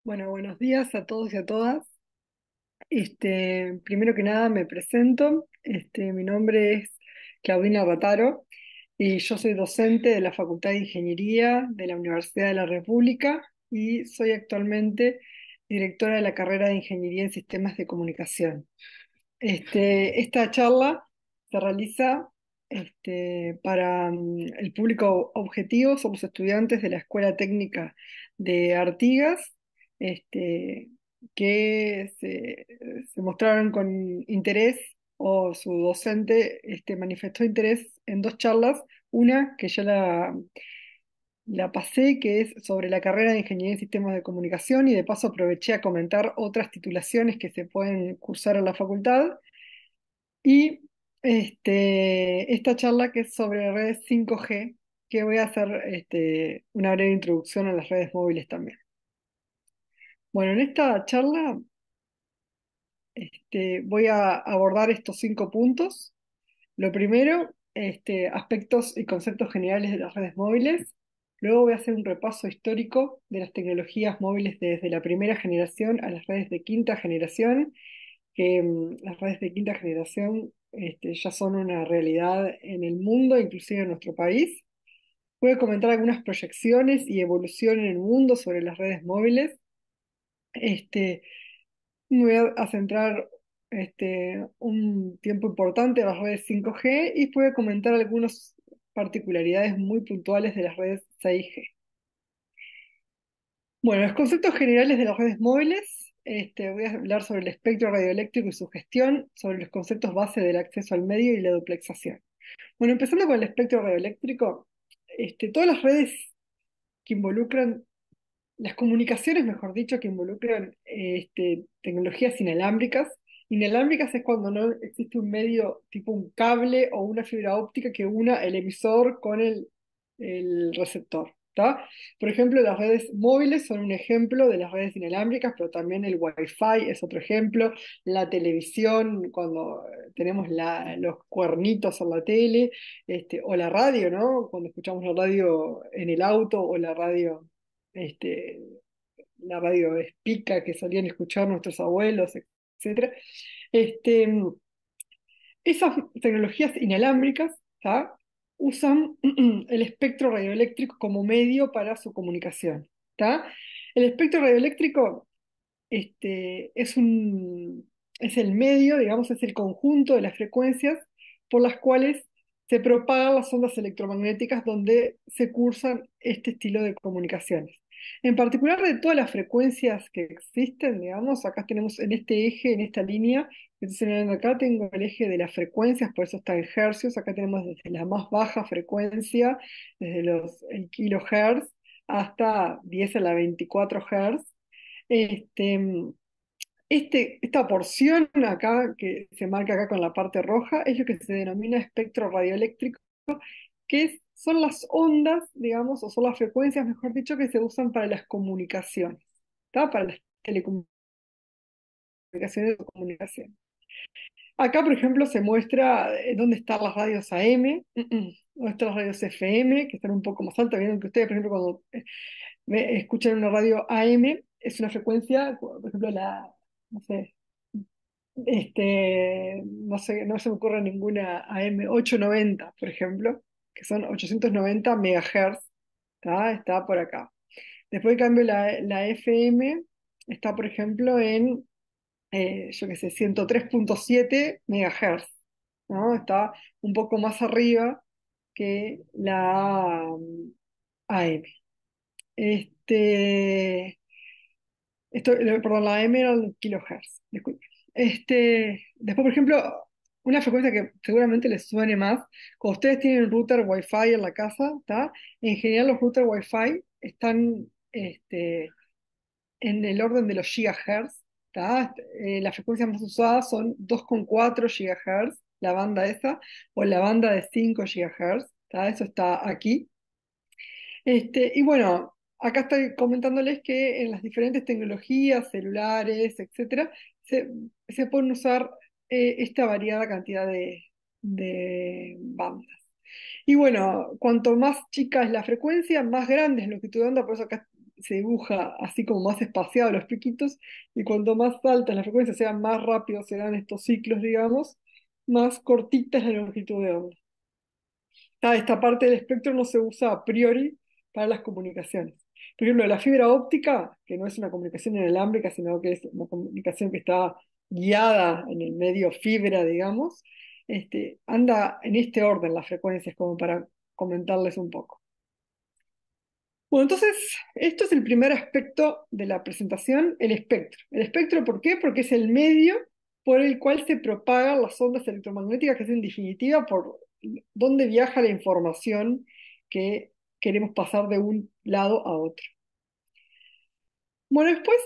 Bueno, buenos días a todos y a todas. Primero que nada me presento. Mi nombre es Claudina Rataro y yo soy docente de la Facultad de Ingeniería de la Universidad de la República y soy actualmente directora de la carrera de Ingeniería en Sistemas de Comunicación. Esta charla se realiza para el público objetivo, somos estudiantes de la Escuela Técnica de Artigas, este, que se mostraron con interés o su docente manifestó interés en dos charlas, una que ya la pasé, que es sobre la carrera de Ingeniería en Sistemas de Comunicación y de paso aproveché a comentar otras titulaciones que se pueden cursar en la facultad. Y esta charla que es sobre redes 5G, que voy a hacer una breve introducción a las redes móviles también. Bueno, en esta charla voy a abordar estos 5 puntos. Lo primero, aspectos y conceptos generales de las redes móviles. Luego voy a hacer un repaso histórico de las tecnologías móviles desde la primera generación a las redes de quinta generación, que las redes de quinta generación ya son una realidad en el mundo, inclusive en nuestro país. Voy a comentar algunas proyecciones y evolución en el mundo sobre las redes móviles. Este, Me voy a centrar un tiempo importante en las redes 5G y voy a comentar algunas particularidades muy puntuales de las redes 6G. Bueno, los conceptos generales de las redes móviles, voy a hablar sobre el espectro radioeléctrico y su gestión, sobre los conceptos base del acceso al medio y la duplexación. Bueno, empezando con el espectro radioeléctrico, todas las redes que involucran, las comunicaciones, mejor dicho, que involucran tecnologías inalámbricas. Inalámbricas es cuando no existe un medio tipo un cable o una fibra óptica que una el emisor con el receptor. ¿Tá? Por ejemplo, las redes móviles son un ejemplo de las redes inalámbricas, pero también el Wi-Fi es otro ejemplo. La televisión, cuando tenemos los cuernitos en la tele, o la radio, ¿no? Cuando escuchamos la radio en el auto o este, la radio espica que solían escuchar nuestros abuelos, etcétera. Este, Esas tecnologías inalámbricas, ¿tá? Usan el espectro radioeléctrico como medio para su comunicación. ¿Tá? El espectro radioeléctrico es es el medio, digamos, es el conjunto de las frecuencias por las cuales se propagan las ondas electromagnéticas donde se cursan este estilo de comunicaciones. En particular de todas las frecuencias que existen, digamos, acá tenemos en este eje, en esta línea que estoy señalando acá, tengo el eje de las frecuencias, por eso está en hercios, acá tenemos desde la más baja frecuencia, desde el kilohertz hasta 10 a la 24 Hz. Este, esta porción acá, que se marca acá con la parte roja, es lo que se denomina espectro radioeléctrico, son las ondas, digamos, o son las frecuencias, mejor dicho, que se usan para las comunicaciones, ¿tá? Para las telecomunicaciones o comunicación. Acá, por ejemplo, se muestra dónde están las radios AM, dónde están las radios FM, que están un poco más altas. Vieron que ustedes, por ejemplo, cuando escuchan una radio AM, es una frecuencia, por ejemplo, no sé, no sé, no se me ocurre ninguna AM 890, por ejemplo, que son 890 megahertz, ¿tá? Está por acá. Después, en cambio, la FM está, por ejemplo, en, yo qué sé, 103.7 megahertz, ¿no? Está un poco más arriba que la AM. Este, perdón, la M era el kilohertz, disculpe. Después, por ejemplo, una frecuencia que seguramente les suene más, cuando ustedes tienen un router Wi-Fi en la casa, ¿tá? En general los routers Wi-Fi están en el orden de los gigahertz, ¿tá? Las frecuencias más usadas son 2,4 gigahertz, la banda esa, o la banda de 5 gigahertz, ¿tá? Eso está aquí. Y bueno, acá estoy comentándoles que en las diferentes tecnologías, celulares, etcétera, se, se pueden usar esta variada cantidad de bandas. Y bueno, cuanto más chica es la frecuencia, más grande es la longitud de onda, por eso acá se dibuja así como más espaciado los piquitos, y cuanto más alta es la frecuencia, o sea, más rápido se dan estos ciclos, digamos, más cortita es la longitud de onda. Esta parte del espectro no se usa a priori para las comunicaciones. Por ejemplo, la fibra óptica, que no es una comunicación inalámbrica, sino que es una comunicación que está guiada en el medio fibra, digamos, anda en este orden las frecuencias, como para comentarles un poco. Bueno, entonces, esto es el primer aspecto de la presentación, el espectro. El espectro, ¿por qué? Porque es el medio por el cual se propagan las ondas electromagnéticas, que es en definitiva por dónde viaja la información que queremos pasar de un lado a otro. Bueno, después,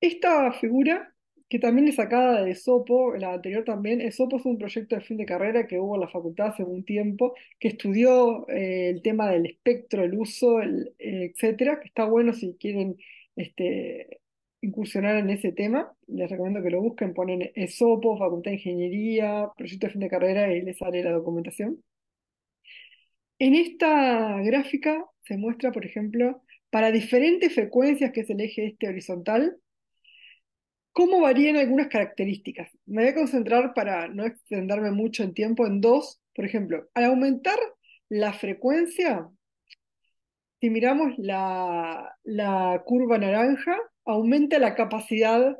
esta figura, que también es sacada de Esopo, la anterior también, Esopo es un proyecto de fin de carrera que hubo en la facultad hace un tiempo, que estudió el tema del espectro, el uso, etcétera, que está bueno si quieren incursionar en ese tema. Les recomiendo que lo busquen, ponen Esopo, Facultad de Ingeniería, proyecto de fin de carrera y les sale la documentación. En esta gráfica se muestra, por ejemplo, para diferentes frecuencias, que es el eje horizontal, cómo varían algunas características. Me voy a concentrar para no extenderme mucho en tiempo en dos. Por ejemplo, al aumentar la frecuencia, si miramos la curva naranja, aumenta la capacidad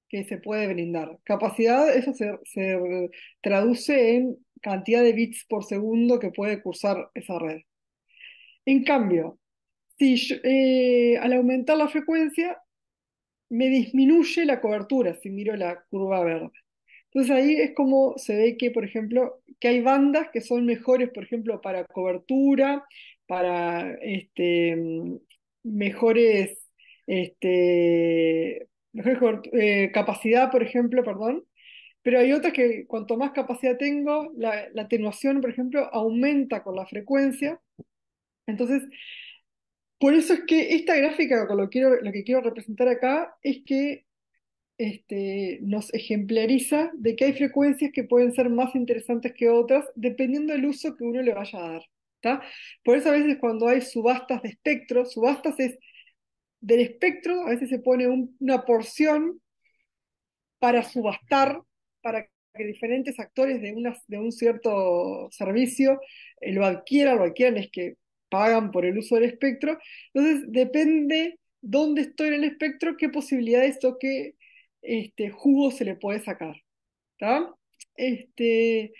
que se puede brindar. Capacidad, eso se traduce en cantidad de bits por segundo que puede cursar esa red. En cambio, al aumentar la frecuencia, me disminuye la cobertura si miro la curva verde. Entonces ahí es como se ve que, por ejemplo, que hay bandas que son mejores, por ejemplo, para cobertura, para mejores, capacidad, por ejemplo, perdón. Pero hay otras que cuanto más capacidad tengo, la atenuación, por ejemplo, aumenta con la frecuencia. Entonces, por eso es que esta gráfica, con lo que quiero representar acá, es que nos ejemplariza de que hay frecuencias que pueden ser más interesantes que otras, dependiendo del uso que uno le vaya a dar. ¿Tá? Por eso a veces cuando hay subastas de espectro, subastas es del espectro, a veces se pone una porción para subastar, para que diferentes actores de un cierto servicio lo adquieran, es que pagan por el uso del espectro. Entonces, depende dónde estoy en el espectro, qué posibilidades o qué jugo se le puede sacar. ¿Tá? Este,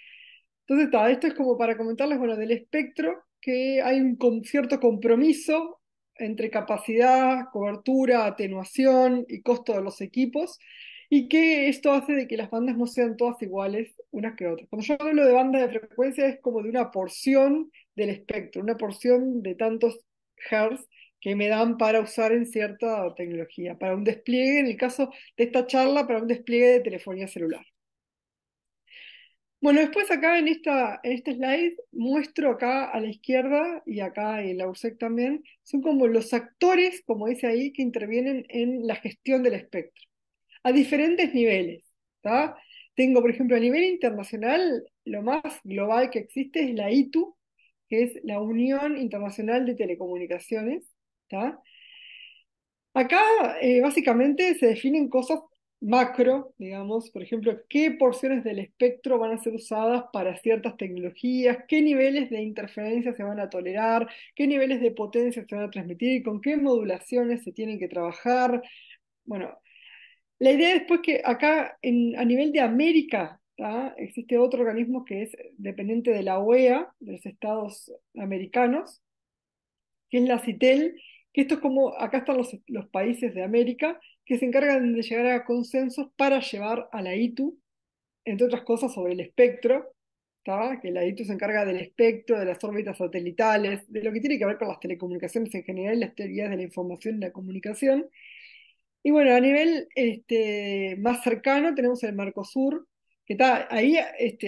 entonces, esto es como para comentarles, bueno, del espectro, que hay un cierto compromiso entre capacidad, cobertura, atenuación y costo de los equipos, y que esto hace de que las bandas no sean todas iguales unas que otras. Cuando yo hablo de banda de frecuencia es como de una porción del espectro, una porción de tantos hertz que me dan para usar en cierta tecnología, para un despliegue, en el caso de esta charla, para un despliegue de telefonía celular. Bueno, después acá en este slide muestro acá a la izquierda y acá en la URSEC también, son como los actores, como dice ahí, que intervienen en la gestión del espectro, a diferentes niveles. ¿Tá? Tengo, por ejemplo, a nivel internacional, lo más global que existe es la ITU, que es la Unión Internacional de Telecomunicaciones. ¿Tá? Acá básicamente se definen cosas macro, digamos, por ejemplo, qué porciones del espectro van a ser usadas para ciertas tecnologías, qué niveles de interferencia se van a tolerar, qué niveles de potencia se van a transmitir, con qué modulaciones se tienen que trabajar. Bueno, la idea después que acá a nivel de América, ¿tá? Existe otro organismo que es dependiente de la OEA, de los Estados americanos, que es la CITEL, que esto es como, acá están los países de América, que se encargan de llegar a consensos para llevar a la ITU, entre otras cosas, sobre el espectro, ¿tá? Que la ITU se encarga del espectro, de las órbitas satelitales, de lo que tiene que ver con las telecomunicaciones en general y las teorías de la información y la comunicación. Y bueno, a nivel más cercano tenemos el Mercosur, que está ahí,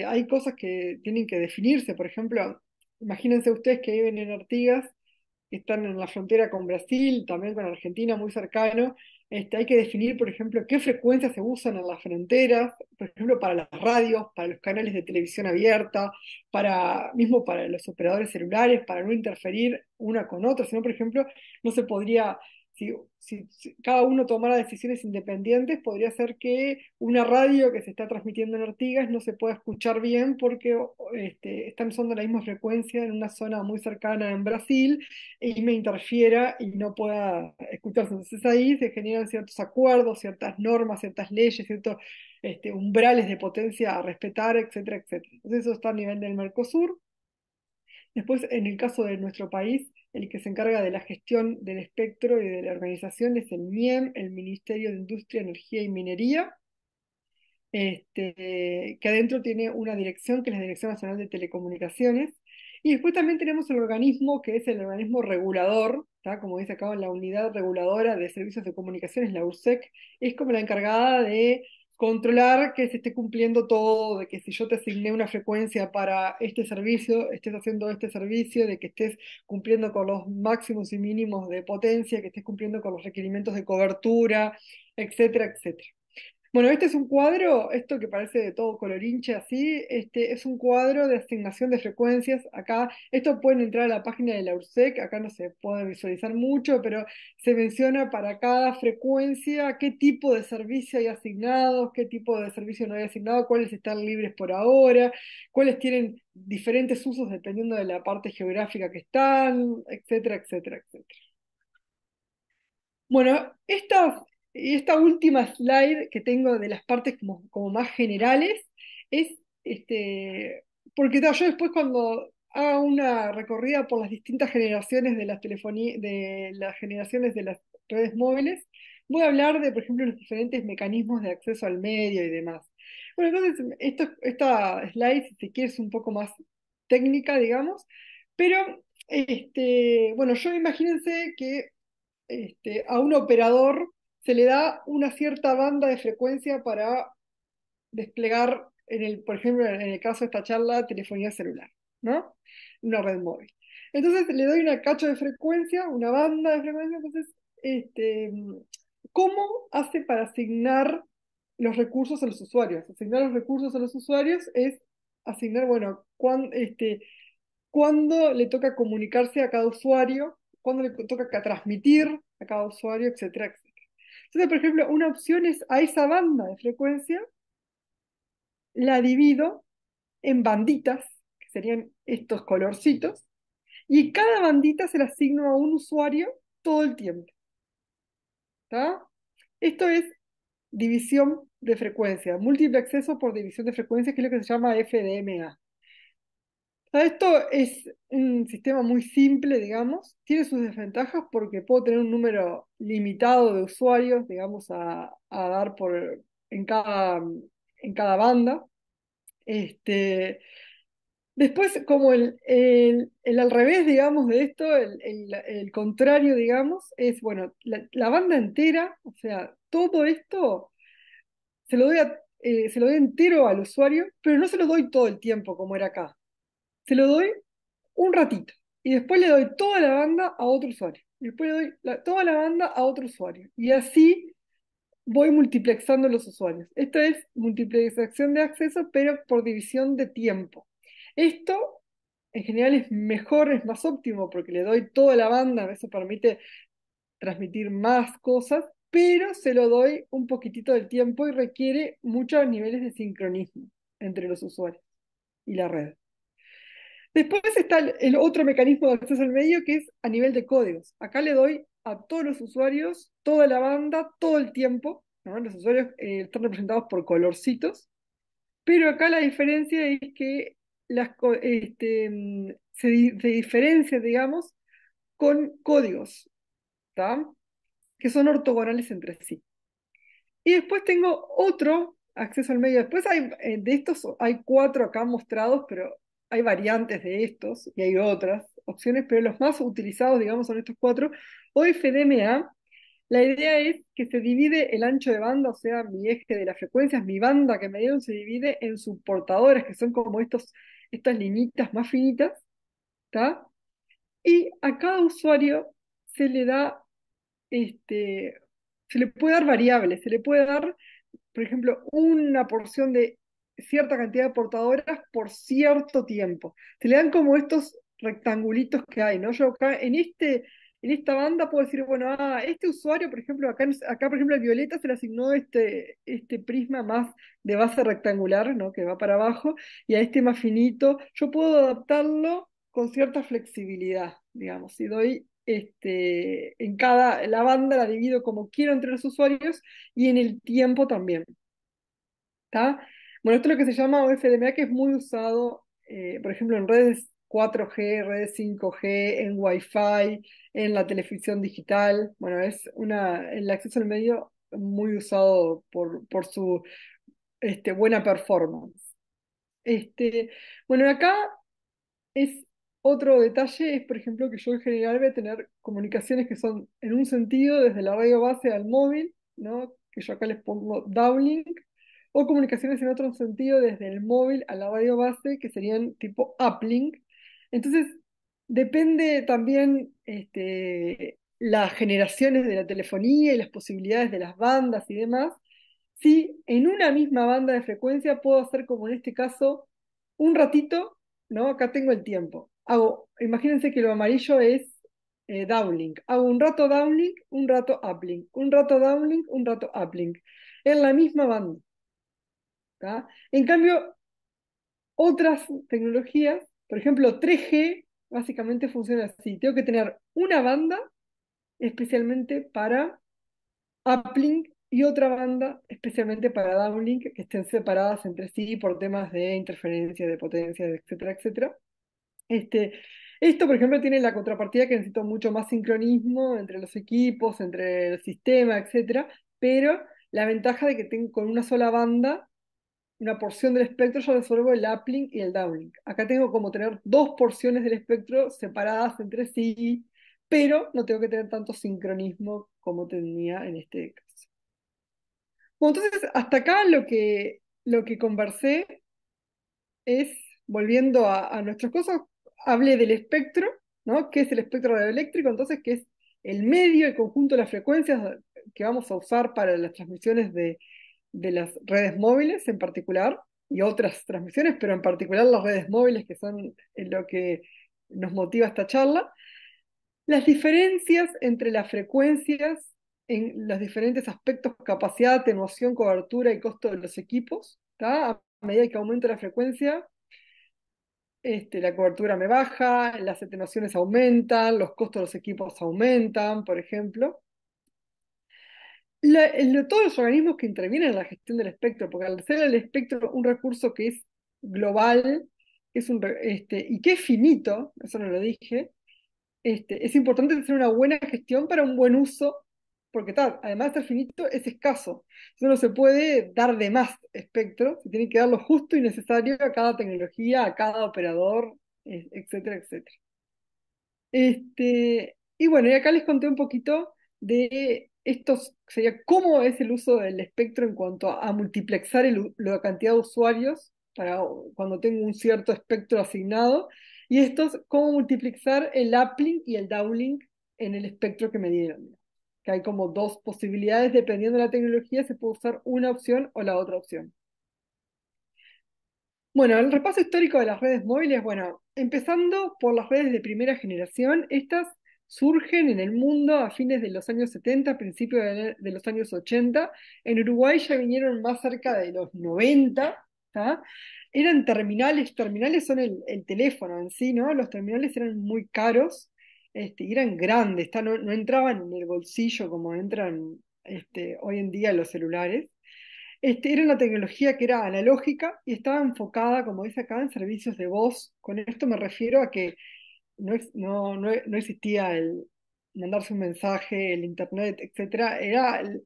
hay cosas que tienen que definirse. Por ejemplo, imagínense ustedes que viven en Artigas, que están en la frontera con Brasil, también con Argentina, muy cercano. Hay que definir, por ejemplo, qué frecuencias se usan en las fronteras, por ejemplo, para las radios, para los canales de televisión abierta, mismo para los operadores celulares, para no interferir una con otra, sino, por ejemplo, no se podría si cada uno tomara decisiones independientes, podría ser que una radio que se está transmitiendo en Artigas no se pueda escuchar bien porque están usando la misma frecuencia en una zona muy cercana en Brasil y me interfiera y no pueda escucharse. Entonces ahí se generan ciertos acuerdos, ciertas normas, ciertas leyes, ciertos umbrales de potencia a respetar, etcétera, etcétera. Entonces eso está a nivel del Mercosur. Después, en el caso de nuestro país, el que se encarga de la gestión del espectro y de la organización es el MIEM, el Ministerio de Industria, Energía y Minería, que adentro tiene una dirección que es la Dirección Nacional de Telecomunicaciones. Y después también tenemos el organismo que es el organismo regulador, ¿tá? Como dice acá, la unidad reguladora de servicios de comunicaciones, la URSEC, es como la encargada de controlar que se esté cumpliendo todo, de que si yo te asigné una frecuencia para este servicio, estés haciendo este servicio, de que estés cumpliendo con los máximos y mínimos de potencia, que estés cumpliendo con los requerimientos de cobertura, etcétera, etcétera. Bueno, este es un cuadro, esto que parece de todo colorinche así, es un cuadro de asignación de frecuencias. Acá, esto pueden entrar a la página de la URSEC, acá no se puede visualizar mucho, pero se menciona para cada frecuencia qué tipo de servicio hay asignados, qué tipo de servicio no hay asignado, cuáles están libres por ahora, cuáles tienen diferentes usos dependiendo de la parte geográfica que están, etcétera, etcétera, etcétera. Bueno, esta última slide que tengo de las partes como más generales es, porque yo después cuando haga una recorrida por las distintas generaciones de las de las generaciones de las redes móviles, voy a hablar de, por ejemplo, los diferentes mecanismos de acceso al medio y demás. Bueno, entonces, esta slide, si se quiere, es un poco más técnica, digamos, pero, bueno, yo imagínense que a un operador se le da una cierta banda de frecuencia para desplegar, por ejemplo, en el caso de esta charla, telefonía celular, ¿no? Una red móvil. Entonces le doy una cacho de frecuencia, una banda de frecuencia, entonces, este, ¿cómo hace para asignar los recursos a los usuarios? Asignar los recursos a los usuarios es asignar, bueno, cuándo le toca comunicarse a cada usuario, cuándo le toca transmitir a cada usuario, etcétera, etcétera. Entonces, por ejemplo, una opción es a esa banda de frecuencia la divido en banditas, que serían estos colorcitos, y cada bandita se la asigno a un usuario todo el tiempo. ¿Tá? Esto es división de frecuencia, múltiple acceso por división de frecuencia, que es lo que se llama FDMA. Esto es un sistema muy simple, digamos. Tiene sus desventajas porque puedo tener un número limitado de usuarios, digamos, a dar en cada banda. Este, Después, como el al revés, digamos, de esto, el contrario, digamos, es, bueno, la banda entera, o sea, todo esto se lo doy entero al usuario, pero no se lo doy todo el tiempo como era acá. Se lo doy un ratito y después le doy toda la banda a otro usuario. Y después le doy toda la banda a otro usuario. Y así voy multiplexando los usuarios. Esto es multiplexación de acceso, pero por división de tiempo. Esto en general es mejor, es más óptimo porque le doy toda la banda, eso permite transmitir más cosas, pero se lo doy un poquitito del tiempo y requiere muchos niveles de sincronismo entre los usuarios y la red. Después está el otro mecanismo de acceso al medio que es a nivel de códigos. Acá le doy a todos los usuarios, toda la banda, todo el tiempo, ¿no? Los usuarios están representados por colorcitos, pero acá la diferencia es que se diferencia, digamos, con códigos, ¿tá? Que son ortogonales entre sí. Y después tengo otro acceso al medio. Después de estos hay cuatro acá mostrados, pero hay variantes de estos y hay otras opciones, pero los más utilizados, digamos, son estos cuatro. O FDMA, la idea es que se divide el ancho de banda, o sea, mi eje de las frecuencias, mi banda que me dieron se divide en subportadores, que son como estas liñitas más finitas, ¿está? Y a cada usuario se le da, este, se le puede dar variables, se le puede dar por ejemplo, una porción de cierta cantidad de portadoras por cierto tiempo. Se le dan como estos rectangulitos que hay, ¿no? Yo acá en esta banda puedo decir, bueno, este usuario, por ejemplo, acá por ejemplo, a Violeta se le asignó este prisma más de base rectangular, ¿no? Que va para abajo, y a este más finito, yo puedo adaptarlo con cierta flexibilidad, digamos, y doy, la banda la divido como quiero entre los usuarios y en el tiempo también, ¿está? Bueno, esto es lo que se llama OFDMA, que es muy usado, por ejemplo, en redes 4G, redes 5G, en Wi-Fi, en la televisión digital. Bueno, el acceso al medio muy usado por su buena performance. Este, bueno, acá es otro detalle, es por ejemplo que yo en general voy a tener comunicaciones que son en un sentido desde la radio base al móvil, ¿no? Que yo acá les pongo downlink, o comunicaciones en otro sentido desde el móvil a la radio base, que serían tipo uplink. Entonces, depende también las generaciones de la telefonía y las posibilidades de las bandas y demás. Si en una misma banda de frecuencia puedo hacer como en este caso un ratito, ¿no? Acá tengo el tiempo. Imagínense que lo amarillo es downlink. Hago un rato downlink, un rato uplink, un rato downlink, un rato uplink. En la misma banda. ¿Tá? En cambio, otras tecnologías, por ejemplo, 3G, básicamente funciona así. Tengo que tener una banda especialmente para uplink y otra banda especialmente para downlink, que estén separadas entre sí por temas de interferencia, de potencia, etcétera, etcétera. Este, Esto, por ejemplo, tiene la contrapartida que necesito mucho más sincronismo entre los equipos, entre el sistema, etcétera, pero la ventaja de que tengo con una sola banda, una porción del espectro, yo resuelvo el uplink y el downlink. Acá tengo como tener dos porciones del espectro separadas entre sí, pero no tengo que tener tanto sincronismo como tenía en este caso. Bueno, entonces, hasta acá lo que conversé es, volviendo a nuestras cosas, hablé del espectro, ¿no? ¿Qué es el espectro radioeléctrico? Entonces, ¿qué es el medio, el conjunto de las frecuencias que vamos a usar para las transmisiones de las redes móviles en particular, y otras transmisiones, pero en particular las redes móviles, que son lo que nos motiva esta charla? Las diferencias entre las frecuencias en los diferentes aspectos, capacidad, atenuación, cobertura y costo de los equipos, ¿tá? A medida que aumenta la frecuencia, la cobertura me baja, las atenuaciones aumentan, los costos de los equipos aumentan, por ejemplo. Todos los organismos que intervienen en la gestión del espectro, porque al ser el espectro un recurso que es global, y que es finito, eso no lo dije, es importante hacer una buena gestión para un buen uso, porque tal, además de ser finito, es escaso. Eso no se puede dar de más espectro, se tiene que dar lo justo y necesario a cada tecnología, a cada operador, etcétera, etcétera. Y bueno, y acá les conté un poquito de estos, sería cómo es el uso del espectro en cuanto a multiplexar la cantidad de usuarios para cuando tengo un cierto espectro asignado, y estos, cómo multiplexar el uplink y el downlink en el espectro que me dieron. Que hay como dos posibilidades, dependiendo de la tecnología, se puede usar una opción o la otra opción. Bueno, el repaso histórico de las redes móviles, bueno, empezando por las redes de primera generación, estas surgen en el mundo a fines de los años 70, principios de los años 80. En Uruguay ya vinieron más cerca de los 90, ¿tá? Eran terminales son el teléfono en sí, ¿no? Los terminales eran muy caros, y eran grandes, ¿tá? No entraban en el bolsillo como entran hoy en día los celulares. Era una tecnología que era analógica y estaba enfocada, como dice acá, en servicios de voz. Con esto me refiero a que no existía el mandarse un mensaje, el internet, etcétera.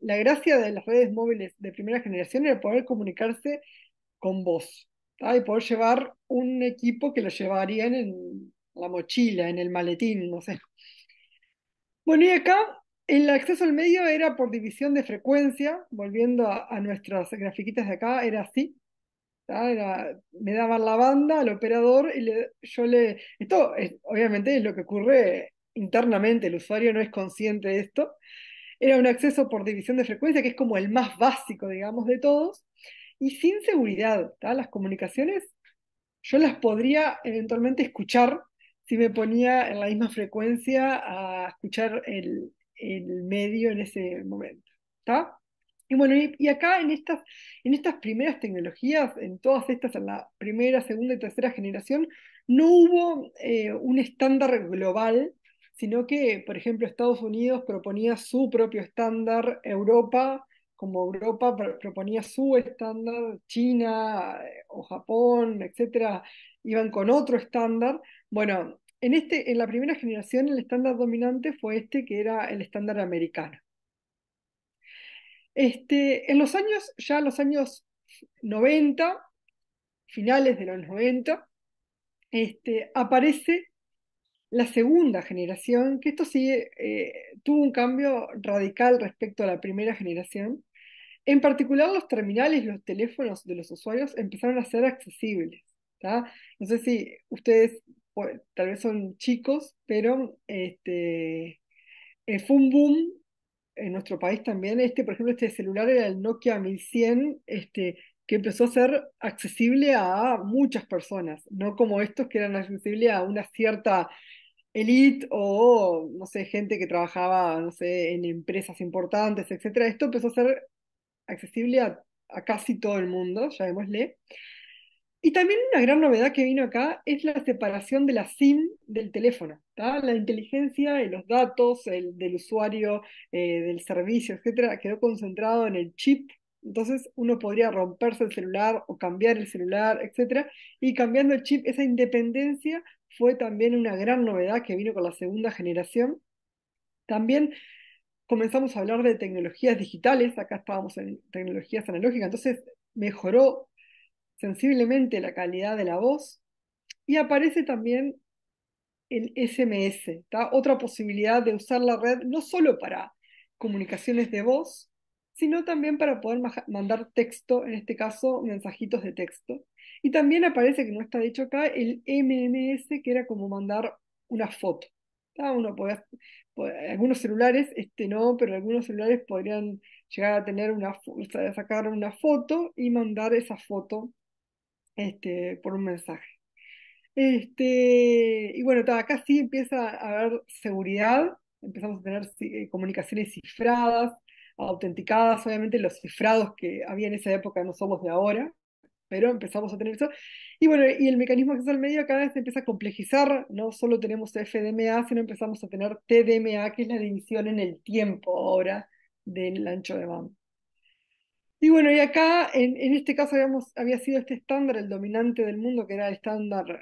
La gracia de las redes móviles de primera generación era poder comunicarse con voz, ¿tá? Y poder llevar un equipo que lo llevarían en la mochila, en el maletín, no sé. Bueno, y acá el acceso al medio era por división de frecuencia, volviendo a nuestras grafiquitas de acá, era así. ¿Tá? Me daban la banda al operador y Esto obviamente es lo que ocurre internamente, el usuario no es consciente de esto. Era un acceso por división de frecuencia, que es como el más básico, digamos, de todos, y sin seguridad. ¿Tá? Las comunicaciones yo las podría eventualmente escuchar, si me ponía en la misma frecuencia a escuchar el medio en ese momento. ¿Está? Y bueno, y acá en estas primeras tecnologías, en todas estas, en la primera, segunda y tercera generación, no hubo un estándar global, sino que, por ejemplo, Estados Unidos proponía su propio estándar, Europa, como Europa proponía su estándar, China o Japón, etcétera, iban con otro estándar. Bueno, en la primera generación el estándar dominante fue este que era el estándar americano. En los años 90, finales de los 90, aparece la segunda generación, que esto sí tuvo un cambio radical respecto a la primera generación. En particular, los terminales, los teléfonos de los usuarios empezaron a ser accesibles. ¿Tá? No sé si ustedes tal vez son chicos, pero fue un boom en nuestro país también. Por ejemplo, este celular era el Nokia 1100, que empezó a ser accesible a muchas personas, no como estos que eran accesibles a una cierta elite o, no sé, gente que trabajaba, no sé, en empresas importantes, etcétera. Esto empezó a ser accesible a casi todo el mundo, llamémosle. Y también una gran novedad que vino acá es la separación de la SIM del teléfono, ¿tá? La inteligencia y los datos del usuario, del servicio, etcétera, quedó concentrado en el chip. Entonces uno podría romperse el celular o cambiar el celular, etcétera. Y cambiando el chip, esa independencia fue también una gran novedad que vino con la segunda generación. También comenzamos a hablar de tecnologías digitales, acá estábamos en tecnologías analógicas, entonces mejoró sensiblemente la calidad de la voz y aparece también el SMS, ¿tá? Otra posibilidad de usar la red no solo para comunicaciones de voz, sino también para poder mandar texto, en este caso mensajitos de texto. Y también aparece, que no está dicho acá, el MMS, que era como mandar una foto. ¿Tá? Algunos celulares, no, pero algunos celulares podrían llegar a tener sacar una foto y mandar esa foto por un mensaje. Y bueno, acá sí empieza a haber seguridad, empezamos a tener comunicaciones cifradas, autenticadas. Obviamente los cifrados que había en esa época no son los de ahora, pero empezamos a tener eso. Y bueno, y el mecanismo de acceso al medio cada vez se empieza a complejizar, no solo tenemos FDMA, sino empezamos a tener TDMA, que es la división en el tiempo ahora del ancho de banda. Y bueno, y acá en este caso había sido este estándar el dominante del mundo, que era el estándar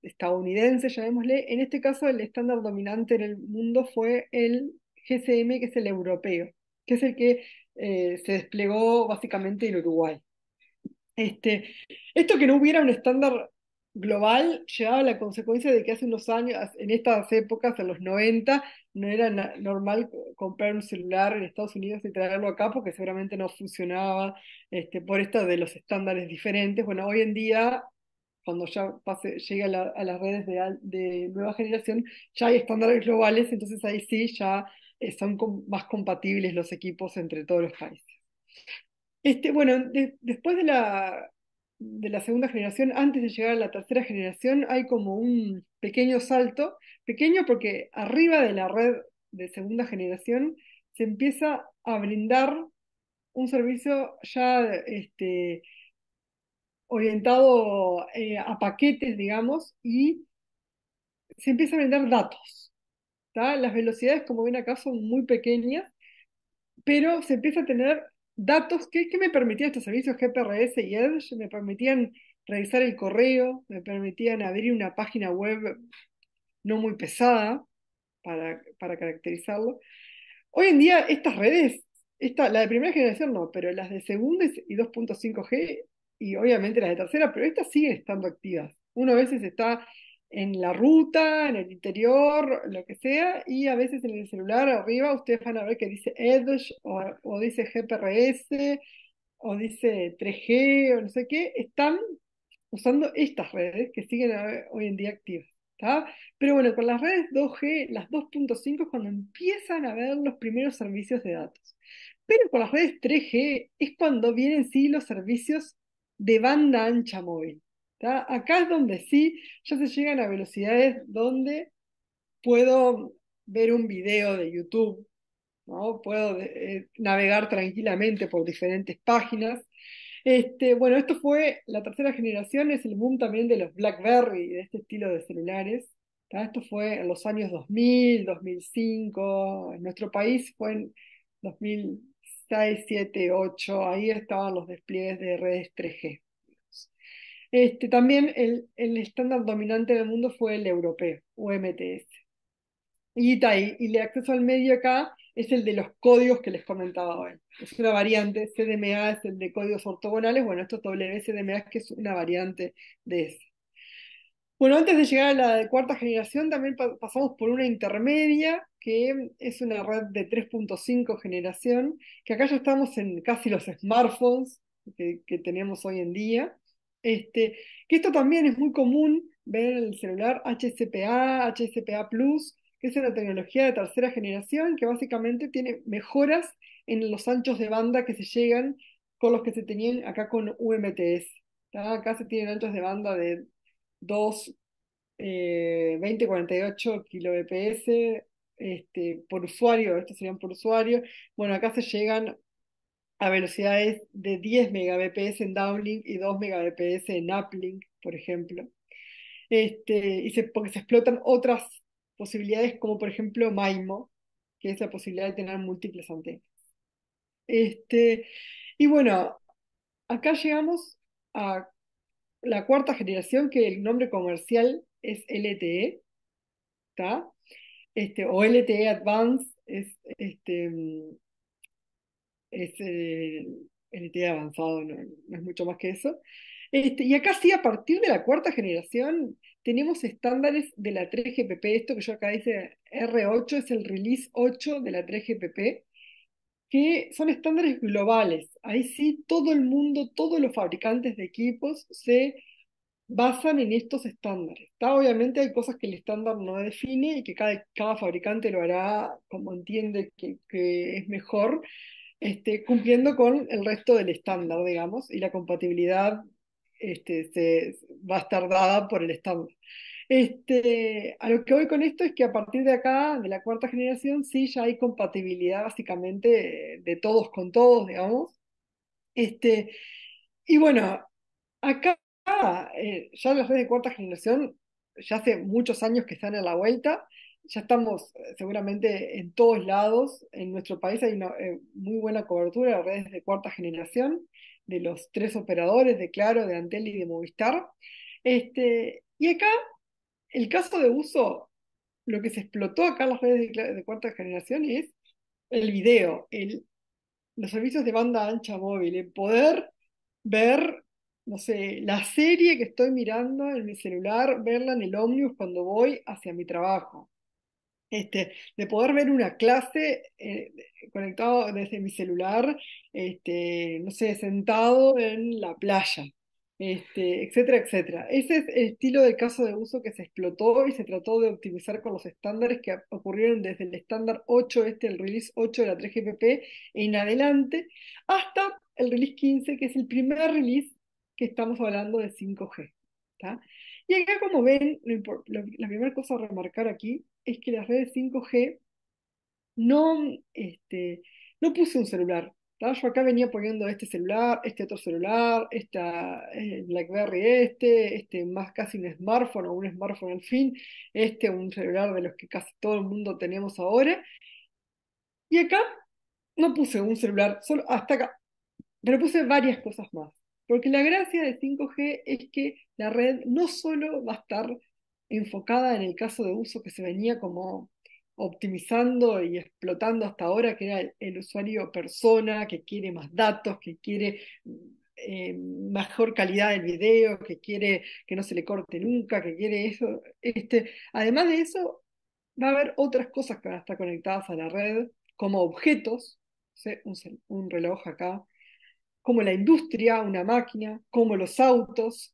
estadounidense, llamémosle. En este caso el estándar dominante en el mundo fue el GSM, que es el europeo, que es el que se desplegó básicamente en Uruguay. Este, Esto que no hubiera un estándar global llevaba a la consecuencia de que hace unos años, en estas épocas, en los 90, no era normal comprar un celular en Estados Unidos y traerlo acá porque seguramente no funcionaba por esto de los estándares diferentes. Bueno, hoy en día, cuando ya llegue a las redes de nueva generación, ya hay estándares globales, entonces ahí sí ya son más compatibles los equipos entre todos los países. Bueno, después de la segunda generación, antes de llegar a la tercera generación, hay como un pequeño salto, pequeño porque arriba de la red de segunda generación se empieza a brindar un servicio ya orientado a paquetes, digamos, y se empieza a brindar datos. ¿Tá? Las velocidades, como ven acá, son muy pequeñas, pero se empieza a tener datos que me permitían estos servicios GPRS y Edge, me permitían revisar el correo, me permitían abrir una página web no muy pesada para caracterizarlo. Hoy en día estas redes, la de primera generación no, pero las de segunda y 2.5G y obviamente las de tercera, pero estas siguen estando activas. Uno a veces está en la ruta, en el interior, lo que sea, y a veces en el celular arriba ustedes van a ver que dice Edge o dice GPRS o dice 3G o no sé qué, están usando estas redes que siguen hoy en día activas. ¿Tá? Pero bueno, con las redes 2G, las 2.5 es cuando empiezan a ver los primeros servicios de datos. Pero con las redes 3G es cuando vienen sí los servicios de banda ancha móvil. ¿tá? Acá es donde sí ya se llegan a velocidades donde puedo ver un video de YouTube, ¿no? Puedo navegar tranquilamente por diferentes páginas. Bueno, esto fue la tercera generación, es el boom también de los BlackBerry, de este estilo de celulares. ¿Tá? Esto fue en los años 2000, 2005, en nuestro país fue en 2006, 7, 8, ahí estaban los despliegues de redes 3G. También el estándar dominante del mundo fue el europeo, UMTS. Y el acceso al medio acá es el de los códigos que les comentaba hoy. Es una variante, CDMA es el de códigos ortogonales, bueno, esto es WCDMA, que es una variante de ese. Bueno, antes de llegar a la de cuarta generación, también pasamos por una intermedia, que es una red de 3.5 generación, que acá ya estamos en casi los smartphones que tenemos hoy en día. Que esto también es muy común ver en el celular HSPA, HSPA Plus, que es una tecnología de tercera generación que básicamente tiene mejoras en los anchos de banda que se llegan con los que se tenían acá con UMTS. ¿Tá? Acá se tienen anchos de banda de 2 2048 kbps por usuario, estos serían por usuario. Bueno, acá se llegan a velocidades de 10 megabps en downlink y 2 megabps en uplink, por ejemplo. Porque se explotan otras posibilidades como por ejemplo MIMO, que es la posibilidad de tener múltiples antenas. Este, y bueno, acá llegamos a la cuarta generación, que el nombre comercial es LTE, ¿tá? O LTE Advanced es LTE avanzado, no es mucho más que eso. Y acá sí, a partir de la cuarta generación, tenemos estándares de la 3GPP. Esto que yo acá dice R8 es el release 8 de la 3GPP, que son estándares globales. Ahí sí, todo el mundo, todos los fabricantes de equipos se basan en estos estándares. ¿Tá? Obviamente hay cosas que el estándar no define y que cada fabricante lo hará como entiende que es mejor, cumpliendo con el resto del estándar, digamos, y la compatibilidad va a estar dada por el estándar. A lo que voy con esto es que a partir de acá, de la cuarta generación, sí ya hay compatibilidad básicamente de todos con todos, digamos. Este, y bueno, acá ya las redes de cuarta generación, ya hace muchos años que están a la vuelta, ya estamos seguramente en todos lados. En nuestro país hay una muy buena cobertura de redes de cuarta generación, de los tres operadores, de Claro, de Antel y de Movistar. Y acá, el caso de uso, lo que se explotó acá en las redes de cuarta generación es el video, los servicios de banda ancha móvil, el poder ver, no sé, la serie que estoy mirando en mi celular, verla en el ómnibus cuando voy hacia mi trabajo. De poder ver una clase conectado desde mi celular, no sé, sentado en la playa, etcétera, etcétera. Ese es el estilo de caso de uso que se explotó y se trató de optimizar con los estándares que ocurrieron desde el estándar 8, el release 8 de la 3GPP en adelante, hasta el release 15, que es el primer release que estamos hablando de 5G. ¿Tá? Y acá, como ven, la primera cosa a remarcar aquí es que las redes 5G no, no puse un celular. ¿Tá? Yo acá venía poniendo este celular, este otro celular, esta BlackBerry, más casi un smartphone o un smartphone al fin, un celular de los que casi todo el mundo tenemos ahora. Y acá no puse un celular, solo hasta acá, pero puse varias cosas más. Porque la gracia de 5G es que la red no solo va a estar enfocada en el caso de uso que se venía como optimizando y explotando hasta ahora, que era el usuario persona, que quiere más datos, que quiere mejor calidad del video, que quiere que no se le corte nunca, que quiere eso. Además de eso, va a haber otras cosas que van a estar conectadas a la red, como objetos, ¿sí? Un reloj acá, como la industria, una máquina, como los autos,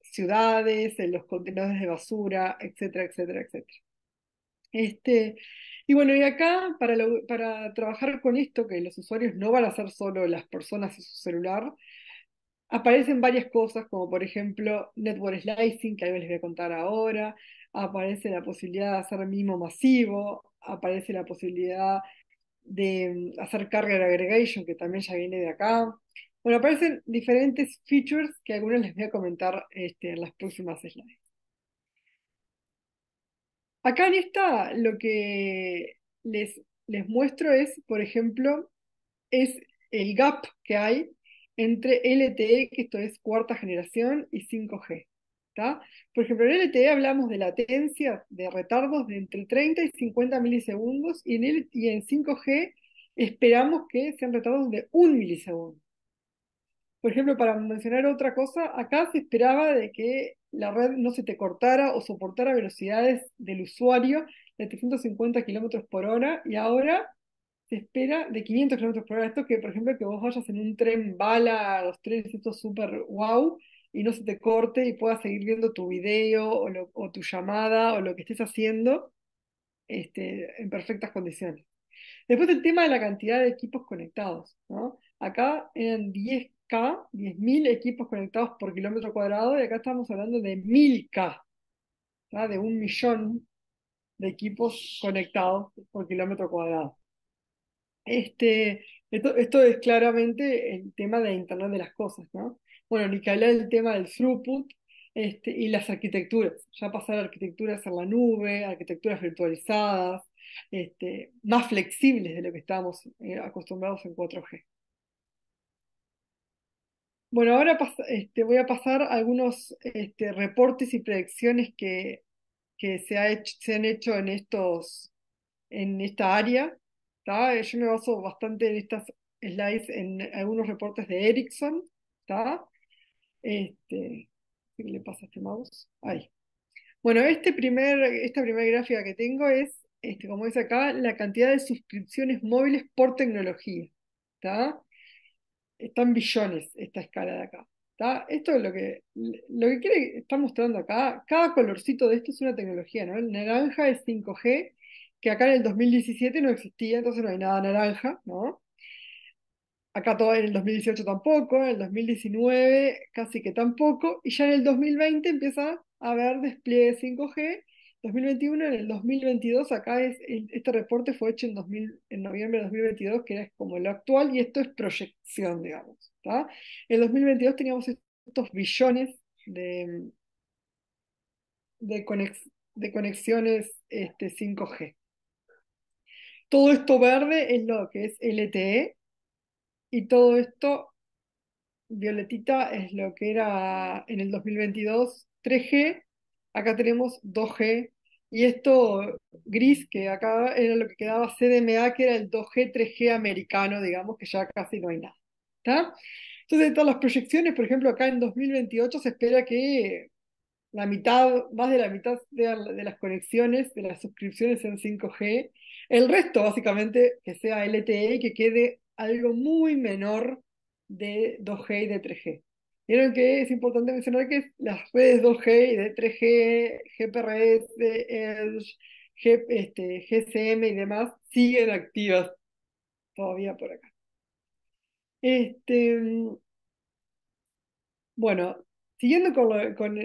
ciudades, los contenedores de basura, etcétera, etcétera, etcétera. Y bueno, y acá para trabajar con esto, que los usuarios no van a ser solo las personas y su celular, Aparecen varias cosas, como por ejemplo network slicing, que algo les voy a contar ahora. Aparece la posibilidad de hacer mimo masivo. Aparece la posibilidad de hacer carrier aggregation, que también ya viene de acá. Bueno, aparecen diferentes features que algunos les voy a comentar en las próximas slides. Acá en esta lo que les muestro es, por ejemplo, es el gap que hay entre LTE, que esto es cuarta generación, y 5G. ¿Tá? Por ejemplo, en LTE hablamos de latencia, de retardos de entre 30 y 50 milisegundos, y en 5G esperamos que sean retardos de 1 milisegundo. Por ejemplo, para mencionar otra cosa, acá se esperaba de que la red no se te cortara o soportara velocidades del usuario de 350 kilómetros por hora, y ahora se espera de 500 kilómetros por hora. Esto que, por ejemplo, que vos vayas en un tren bala, los trenes estos súper wow, y no se te corte y puedas seguir viendo tu video o tu llamada o lo que estés haciendo en perfectas condiciones. Después el tema de la cantidad de equipos conectados, ¿no? Acá eran 10K, 10.000 equipos conectados por kilómetro cuadrado, y acá estamos hablando de 1.000K, ¿tá? De 1 millón de equipos conectados por kilómetro cuadrado. Esto es claramente el tema de Internet de las cosas, ¿no? Bueno, ni que hablar del tema del throughput, y las arquitecturas. Ya pasar a arquitecturas en la nube, arquitecturas virtualizadas, más flexibles de lo que estábamos acostumbrados en 4G. Bueno, ahora voy a pasar algunos reportes y predicciones que se han hecho en esta área. ¿Tá? Yo me baso bastante en estas slides, en algunos reportes de Ericsson. ¿Tá? ¿Qué le pasa a este mouse? Ahí. Bueno, esta primera gráfica que tengo es, como dice acá, la cantidad de suscripciones móviles por tecnología. ¿Tá? Está en billones esta escala de acá. ¿Tá? Esto es lo que quiere está mostrando acá. Cada colorcito de esto es una tecnología, ¿no? El naranja es 5G, que acá en el 2017 no existía, entonces no hay nada naranja, ¿no? Acá todo en el 2018 tampoco, en el 2019 casi que tampoco, y ya en el 2020 empieza a haber despliegue 5G. 2021, en el 2022, acá este reporte fue hecho en noviembre de 2022, que era como lo actual, y esto es proyección, digamos. ¿Tá? En el 2022 teníamos estos billones de, de conexiones 5G. Todo esto verde es lo que es LTE, y todo esto violetita es lo que era en el 2022 3G. Acá tenemos 2G, y esto gris, que acá era lo que quedaba CDMA, que era el 2G, 3G americano, digamos, que ya casi no hay nada. ¿Está? Entonces, todas las proyecciones, por ejemplo, acá en 2028 se espera que la mitad, más de la mitad de las conexiones, de las suscripciones en 5G, el resto básicamente que sea LTE, y que quede algo muy menor de 2G y de 3G. Vieron que es importante mencionar que las redes 2G y de 3G, GPRS, Edge, GSM y demás siguen activas todavía por acá. Este, bueno, siguiendo con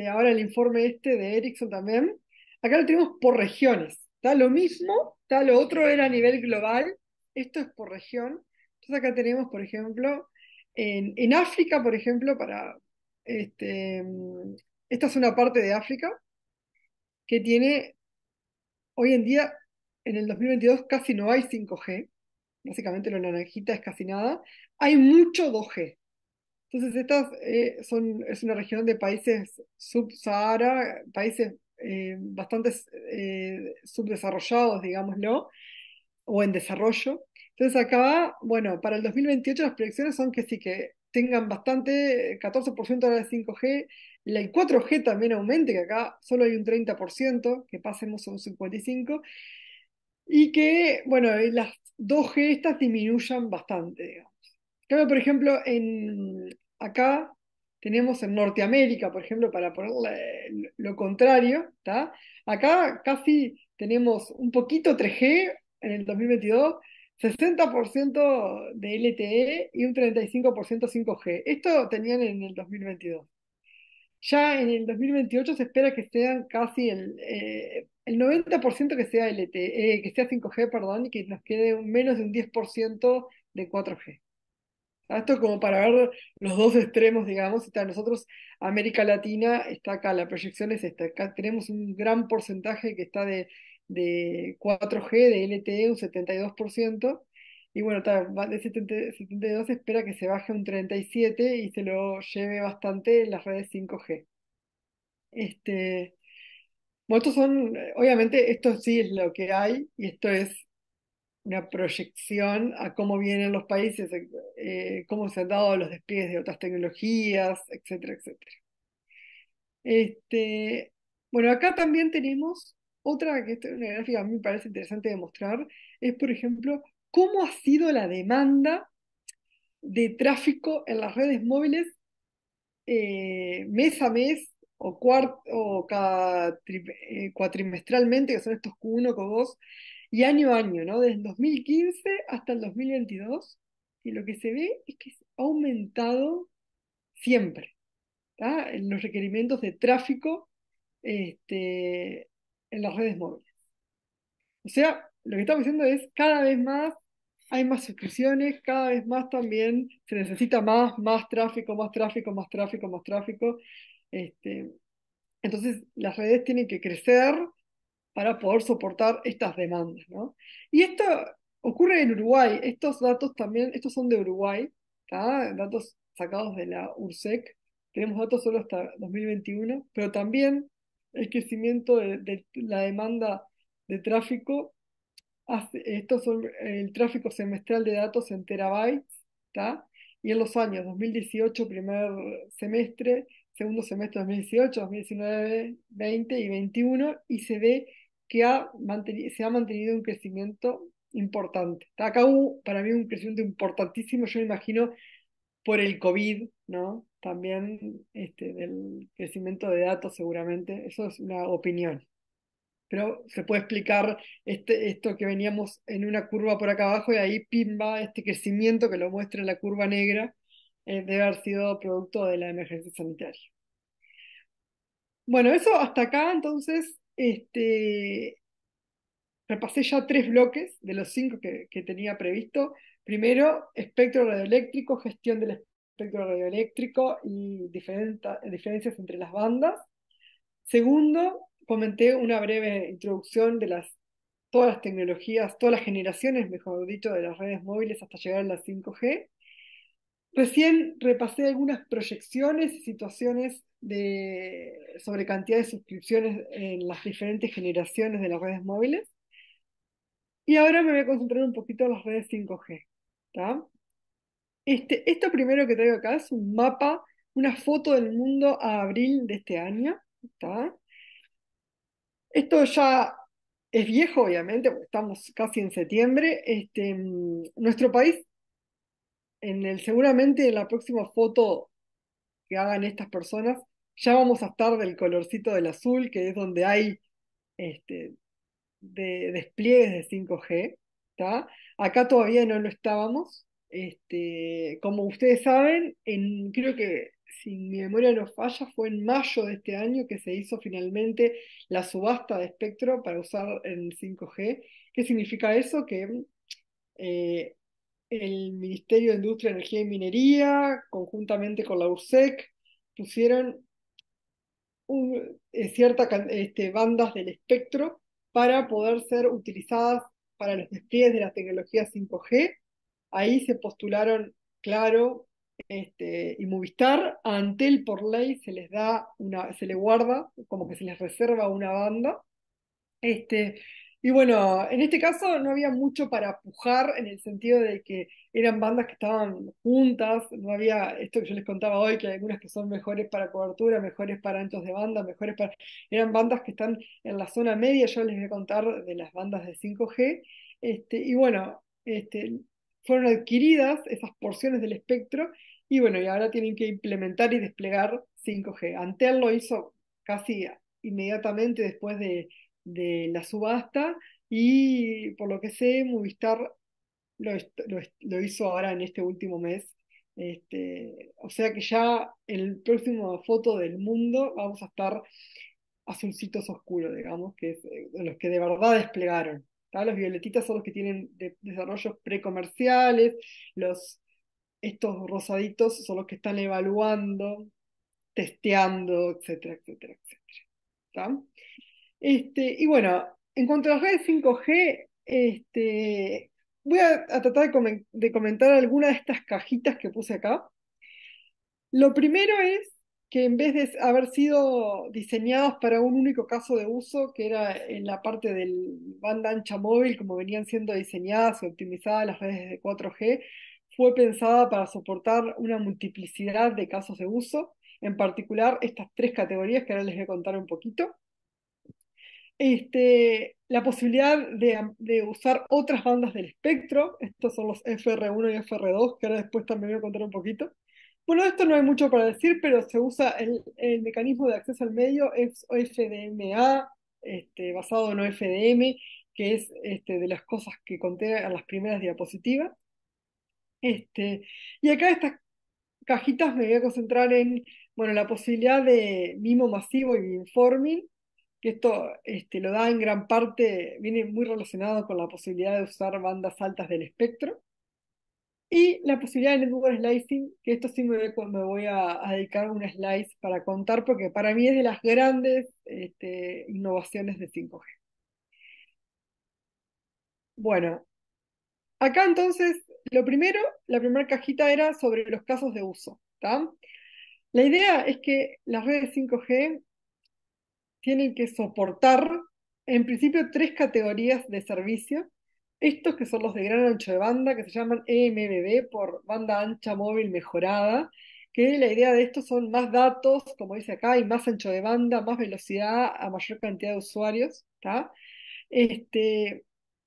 ahora el informe de Ericsson también. Acá lo tenemos por regiones. Está lo mismo, está lo otro era a nivel global, esto es por región. Entonces acá tenemos, por ejemplo, en África, por ejemplo, esta es una parte de África que tiene, hoy en día, en el 2022 casi no hay 5G, básicamente lo naranjita es casi nada, hay mucho 2G. Entonces, es una región de países sub-Sahara, países bastante subdesarrollados, digámoslo, o en desarrollo. Entonces, acá, bueno, para el 2028 las proyecciones son que sí, que tengan bastante, 14% ahora de 5G, el 4G también aumente, que acá solo hay un 30%, que pasemos a un 55%, y que, bueno, las 2G estas disminuyan bastante, digamos. Claro, por ejemplo, acá tenemos en Norteamérica, por ejemplo, para ponerle lo contrario, ¿tá? Acá casi tenemos un poquito 3G en el 2022, 60% de LTE y un 35% 5G. Esto tenían en el 2022. Ya en el 2028 se espera que sean casi el 90% que sea LTE, que sea 5G, perdón, y que nos quede menos de un 10% de 4G. Esto como para ver los dos extremos, digamos. Está nosotros, América Latina, está acá, la proyección es esta. Acá tenemos un gran porcentaje que está de 4G, de LTE, un 72%. Y bueno, de 72 se espera que se baje a un 37 y se lo lleve bastante en las redes 5G. Este, bueno, estos son, obviamente, esto sí es lo que hay y esto es una proyección a cómo vienen los países, cómo se han dado los despliegues de otras tecnologías, etcétera, etcétera. Este, bueno, acá también tenemos otra, que esta es una gráfica que a mí me parece interesante de mostrar, es por ejemplo, cómo ha sido la demanda de tráfico en las redes móviles mes a mes o cada cuatrimestralmente, que son estos Q1, Q2, y año a año, ¿no? Desde el 2015 hasta el 2022, y lo que se ve es que ha aumentado siempre, ¿tá? En los requerimientos de tráfico en las redes móviles. O sea, lo que estamos diciendo es cada vez más hay más suscripciones, cada vez más también se necesita más tráfico, más tráfico, más tráfico, más tráfico. Este, entonces, las redes tienen que crecer para poder soportar estas demandas, ¿no? Y esto ocurre en Uruguay. Estos datos también, estos son de Uruguay, ¿tá? Datos sacados de la URSEC. Tenemos datos solo hasta 2021, pero también el crecimiento de la demanda de tráfico estos son el tráfico semestral de datos en terabytes, ¿tá? Y en los años 2018, primer semestre, segundo semestre 2018, 2019, 20 y 21, y se ve que se ha mantenido un crecimiento importante. Acá hubo para mí un crecimiento importantísimo, yo me imagino, por el COVID, ¿no? También del crecimiento de datos seguramente, eso es una opinión, pero se puede explicar esto que veníamos en una curva por acá abajo y ahí pimba, este crecimiento que lo muestra la curva negra, debe haber sido producto de la emergencia sanitaria. Bueno, eso hasta acá, entonces, repasé ya 3 bloques de los 5 que tenía previsto. Primero, espectro radioeléctrico, gestión del espectro radioeléctrico y diferencias entre las bandas. Segundo, comenté una breve introducción de todas las tecnologías, todas las generaciones, mejor dicho, de las redes móviles hasta llegar a la 5G. Recién repasé algunas proyecciones y situaciones sobre cantidad de suscripciones en las diferentes generaciones de las redes móviles. Y ahora me voy a concentrar un poquito en las redes 5G. ¿Tá? Esto primero que traigo acá es un mapa, una foto del mundo a abril de este año. ¿Tá? Esto ya es viejo, obviamente, porque estamos casi en septiembre. Nuestro país, seguramente en la próxima foto que hagan estas personas, ya vamos a estar del colorcito del azul, que es donde hay este, de despliegues de 5G, ¿tá? Acá todavía no lo estábamos. Como ustedes saben, creo que si mi memoria no falla, fue en mayo de este año que se hizo finalmente la subasta de espectro para usar en 5G. ¿Qué significa eso? Que eh, el Ministerio de Industria, Energía y Minería, conjuntamente con la URSEC, pusieron ciertas bandas del espectro para poder ser utilizadas para los despliegues de la tecnología 5G. Ahí se postularon, claro, y Movistar, a Antel por ley se le guarda, como que se les reserva una banda. Y bueno, en este caso no había mucho para pujar en el sentido de que eran bandas que estaban juntas, no había esto que yo les contaba hoy, que hay algunas que son mejores para cobertura, mejores para anchos de banda, mejores para... Eran bandas que están en la zona media, yo les voy a contar de las bandas de 5G. Y bueno, fueron adquiridas esas porciones del espectro y bueno, y ahora tienen que implementar y desplegar 5G. Antel lo hizo casi inmediatamente después de la subasta y por lo que sé, Movistar lo hizo ahora en este último mes. O sea que ya en el próximo foto del mundo vamos a estar azulcitos oscuros, digamos, que es los que de verdad desplegaron. ¿Tá? Los violetitas son los que tienen desarrollos precomerciales, estos rosaditos son los que están evaluando, testeando, etcétera, etcétera, etcétera. ¿Tá? Y bueno, en cuanto a las redes 5G, voy a tratar de comentar algunas de estas cajitas que puse acá. Lo primero es que en vez de haber sido diseñados para un único caso de uso, que era en la parte del banda ancha móvil, como venían siendo diseñadas y optimizadas las redes de 4G, fue pensada para soportar una multiplicidad de casos de uso, en particular estas tres categorías que ahora les voy a contar un poquito. La posibilidad de usar otras bandas del espectro, estos son los FR1 y FR2, que ahora después también voy a contar un poquito. Bueno, de esto no hay mucho para decir, pero se usa el mecanismo de acceso al medio, es FDMA, basado en OFDM, que es de las cosas que conté en las primeras diapositivas. Y acá estas cajitas me voy a concentrar en, bueno, la posibilidad de mimo masivo y beamforming, que esto lo da en gran parte, viene muy relacionado con la posibilidad de usar bandas altas del espectro. Y la posibilidad de network slicing, que esto sí me voy a dedicar un slice para contar, porque para mí es de las grandes innovaciones de 5G. Bueno, acá entonces, la primera cajita era sobre los casos de uso. ¿Tá? La idea es que las redes 5G tienen que soportar, en principio, tres categorías de servicio. Estos que son los de gran ancho de banda, que se llaman EMBB por banda ancha móvil mejorada, que la idea de esto son más datos, como dice acá, y más ancho de banda, más velocidad a mayor cantidad de usuarios. ¿Tá? Este,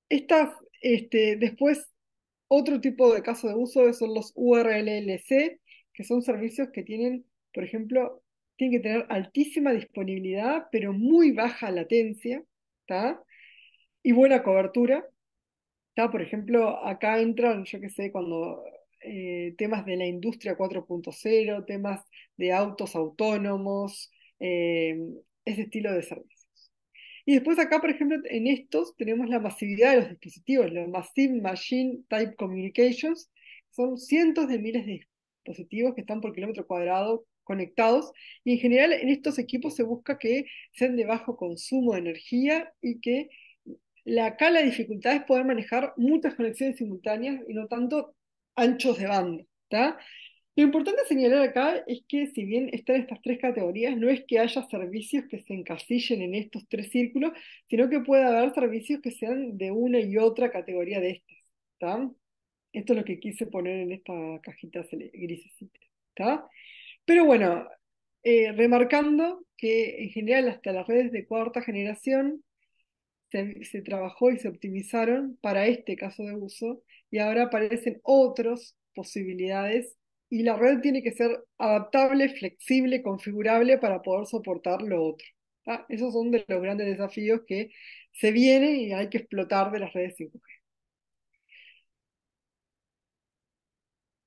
estas, después, otro tipo de caso de uso son los URLLC, que son servicios que tienen, por ejemplo, tienen que tener altísima disponibilidad, pero muy baja latencia, ¿tá? Y buena cobertura. ¿Tá? Por ejemplo, acá entran, yo qué sé, cuando temas de la industria 4.0, temas de autos autónomos, ese estilo de servicio. Y después acá, por ejemplo, en estos tenemos la masividad de los dispositivos, los Massive Machine Type Communications, son cientos de miles de dispositivos que están por kilómetro cuadrado conectados, y en general en estos equipos se busca que sean de bajo consumo de energía y que acá la dificultad es poder manejar muchas conexiones simultáneas y no tanto anchos de banda. ¿Tá? Lo importante señalar acá es que si bien están estas tres categorías, no es que haya servicios que se encasillen en estos tres círculos, sino que puede haber servicios que sean de una y otra categoría de estas. ¿Tá? Esto es lo que quise poner en esta cajita grisecita. ¿Tá? Pero bueno, remarcando que en general hasta las redes de cuarta generación se trabajó y se optimizaron para este caso de uso y ahora aparecen otras posibilidades y la red tiene que ser adaptable, flexible, configurable para poder soportar lo otro. ¿Tá? Esos son de los grandes desafíos que se vienen y hay que explotar de las redes 5G.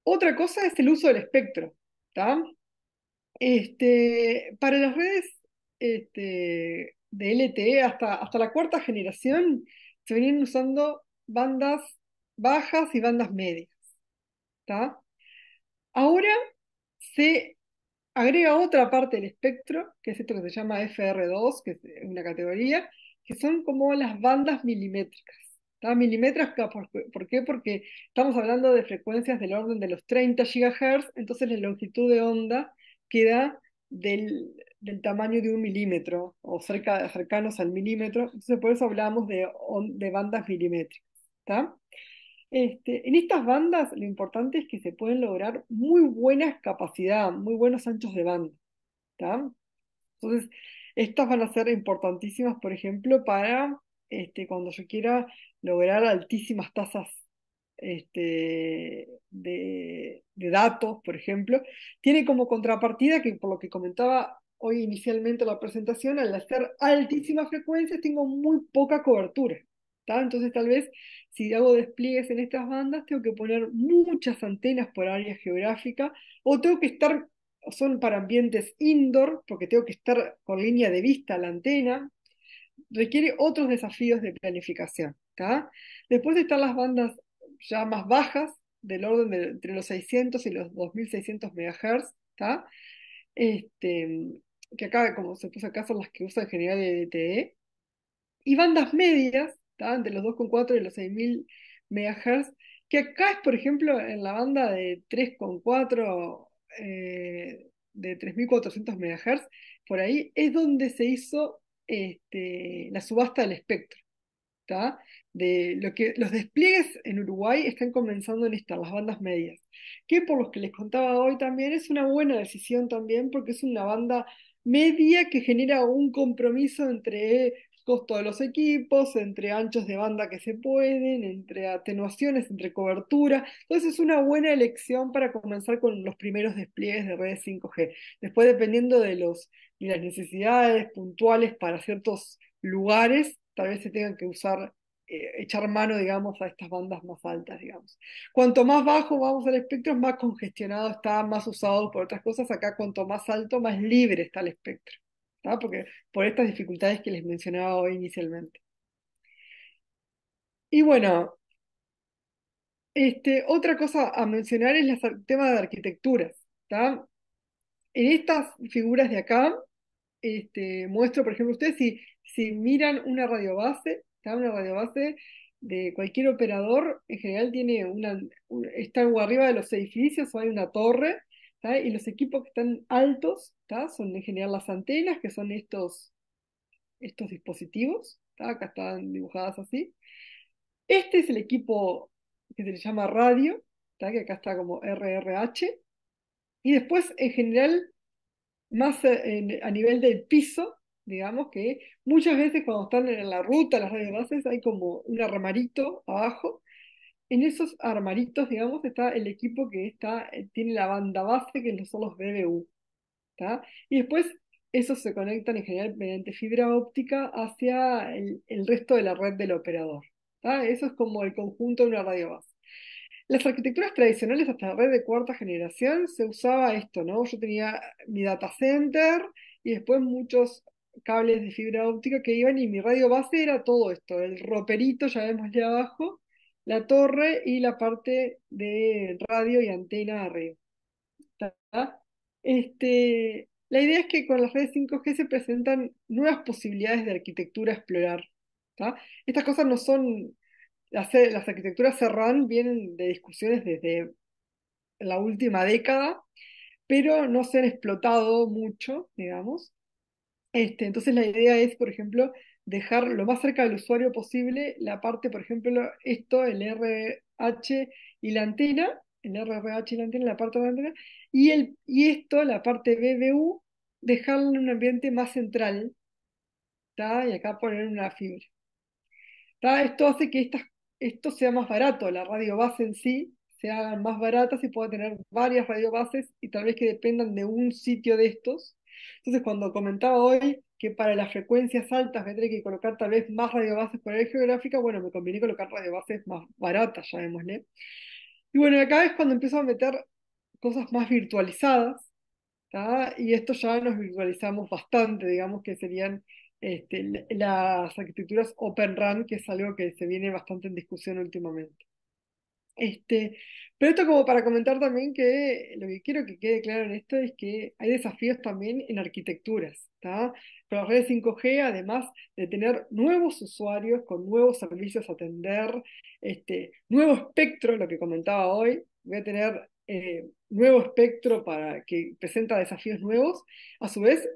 Otra cosa es el uso del espectro. ¿Tá? Para las redes de LTE hasta la cuarta generación se venían usando bandas bajas y bandas medias. ¿Tá? Ahora se agrega otra parte del espectro, que es esto que se llama FR2, que es una categoría, que son como las bandas milimétricas. ¿Tá? Milimétricas, ¿por qué? Porque estamos hablando de frecuencias del orden de los 30 GHz, entonces la longitud de onda queda del tamaño de 1 milímetro, o cercanos al milímetro, entonces por eso hablamos de bandas milimétricas. ¿Tá? En estas bandas lo importante es que se pueden lograr muy buena capacidad, muy buenos anchos de banda. ¿Tá? Entonces, estas van a ser importantísimas, por ejemplo, para cuando yo quiera lograr altísimas tasas de datos, por ejemplo. Tiene como contrapartida que, por lo que comentaba hoy inicialmente en la presentación, al hacer altísimas frecuencias tengo muy poca cobertura. ¿tá? Entonces tal vez si hago despliegues en estas bandas, tengo que poner muchas antenas por área geográfica, o tengo que estar, o son para ambientes indoor, porque tengo que estar con línea de vista a la antena, requiere otros desafíos de planificación, ¿tá? Después están las bandas ya más bajas, del orden de entre los 600 y los 2600 MHz, ¿tá? Este, que acá, como se puso acá, son las que usa en general el LTE, y bandas medias, ¿tá? Entre los 2,4 y los 6000 MHz, que acá es, por ejemplo, en la banda de 3,4, de 3400 MHz, por ahí es donde se hizo la subasta del espectro, ¿tá? De lo que, los despliegues en Uruguay están comenzando en estas, las bandas medias, que por los que les contaba hoy también es una buena decisión también, porque es una banda media que genera un compromiso entre costo de los equipos, entre anchos de banda que se pueden, entre atenuaciones, entre cobertura. Entonces es una buena elección para comenzar con los primeros despliegues de redes 5G. Después, dependiendo de las necesidades puntuales para ciertos lugares, tal vez se tengan que usar, echar mano, digamos, a estas bandas más altas, digamos. Cuanto más bajo vamos al espectro, más congestionado está, más usado por otras cosas. Acá, cuanto más alto, más libre está el espectro, ¿tá? Porque por estas dificultades que les mencionaba hoy inicialmente. Y bueno, otra cosa a mencionar es el tema de arquitecturas, ¿tá? En estas figuras de acá, muestro, por ejemplo, ustedes si miran una radiobase, ¿tá? Una radiobase de cualquier operador, en general tiene está arriba de los edificios o hay una torre, ¿tá? Y los equipos que están altos, ¿tá? Son en general las antenas, que son estos dispositivos, ¿tá? Acá están dibujadas así. Este es el equipo que se le llama radio, ¿tá? Que acá está como RRH. Y después, en general, más a nivel del piso, digamos que muchas veces cuando están en la ruta, las radiobases, hay como un armarito abajo. En esos armaritos, digamos, está el equipo que tiene la banda base, que son los BBU, ¿tá? Y después esos se conectan en general mediante fibra óptica hacia el resto de la red del operador, ¿tá? Eso es como el conjunto de una radiobase. Las arquitecturas tradicionales hasta la red de cuarta generación se usaba esto, ¿no? Yo tenía mi data center y después muchos cables de fibra óptica que iban, y mi radio base era todo esto, el roperito, llamémosle abajo, la torre y la parte de radio y antena arriba. ¿Tá? La idea es que con las redes 5G se presentan nuevas posibilidades de arquitectura a explorar, ¿tá? Estas cosas no son, las arquitecturas CERRAN vienen de discusiones desde la última década, pero no se han explotado mucho, digamos. Entonces la idea es, por ejemplo, dejar lo más cerca del usuario posible la parte, por ejemplo, el RH y la antena, el RRH y la antena, la parte de la antena, y esto, la parte BBU, dejarlo en un ambiente más central, ¿tá? Y acá poner una fibra. ¿Tá? Esto hace que esto sea más barato, la radio base en sí se hagan más baratas y pueda tener varias radiobases y tal vez que dependan de un sitio de estos. Entonces, cuando comentaba hoy que para las frecuencias altas me tendré que colocar tal vez más radiobases por área geográfica, bueno, me conviene colocar radiobases más baratas, llamémosle. Y bueno, acá es cuando empiezo a meter cosas más virtualizadas, ¿tá? Y esto ya nos virtualizamos bastante, digamos que serían las arquitecturas Open RAN, que es algo que se viene bastante en discusión últimamente. Pero esto como para comentar también que lo que quiero que quede claro en esto es que hay desafíos también en arquitecturas, ¿tá? Con las redes 5G, además de tener nuevos usuarios con nuevos servicios a atender, nuevo espectro, lo que comentaba hoy, voy a tener nuevo espectro para que presenta desafíos nuevos, a su vez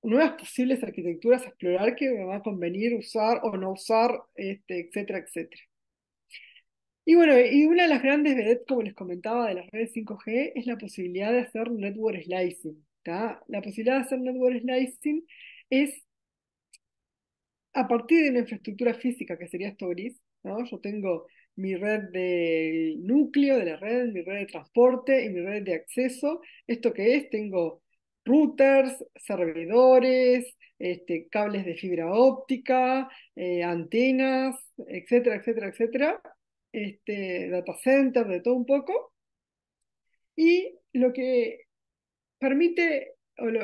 nuevas posibles arquitecturas a explorar que me va a convenir usar o no usar, etcétera, etcétera. Y bueno, y una de las grandes vedettes, como les comentaba, de las redes 5G es la posibilidad de hacer network slicing, ¿tá? La posibilidad de hacer network slicing es a partir de una infraestructura física que sería esto gris, ¿no? Yo tengo mi red de núcleo de la red, mi red de transporte y mi red de acceso. ¿Esto qué es? Tengo routers, servidores, cables de fibra óptica, antenas, etcétera, etcétera, etcétera, data center, de todo un poco. Y lo que permite,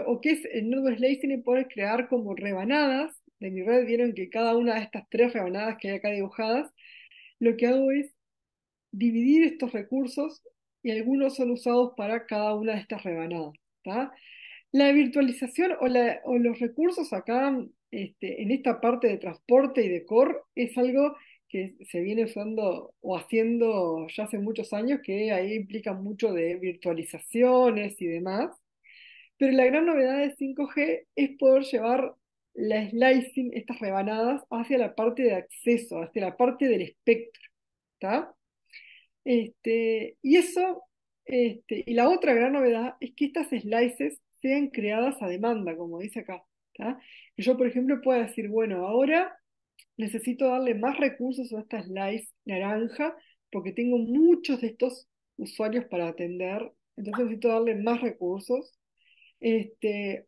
o que es el Node Slicing, poder crear como rebanadas de mi red. Vieron que cada una de estas tres rebanadas que hay acá dibujadas, lo que hago es dividir estos recursos y algunos son usados para cada una de estas rebanadas. ¿Tá? La virtualización o los recursos acá, en esta parte de transporte y de core, es algo que se viene usando o haciendo ya hace muchos años, que ahí implica mucho de virtualizaciones y demás. Pero la gran novedad de 5G es poder llevar la slicing, estas rebanadas, hacia la parte de acceso, hacia la parte del espectro. ¿Tá? Y eso, y la otra gran novedad es que estas slices sean creadas a demanda, como dice acá. ¿Tá? Que yo, por ejemplo, pueda decir, bueno, ahora necesito darle más recursos a esta slice naranja porque tengo muchos de estos usuarios para atender, entonces necesito darle más recursos.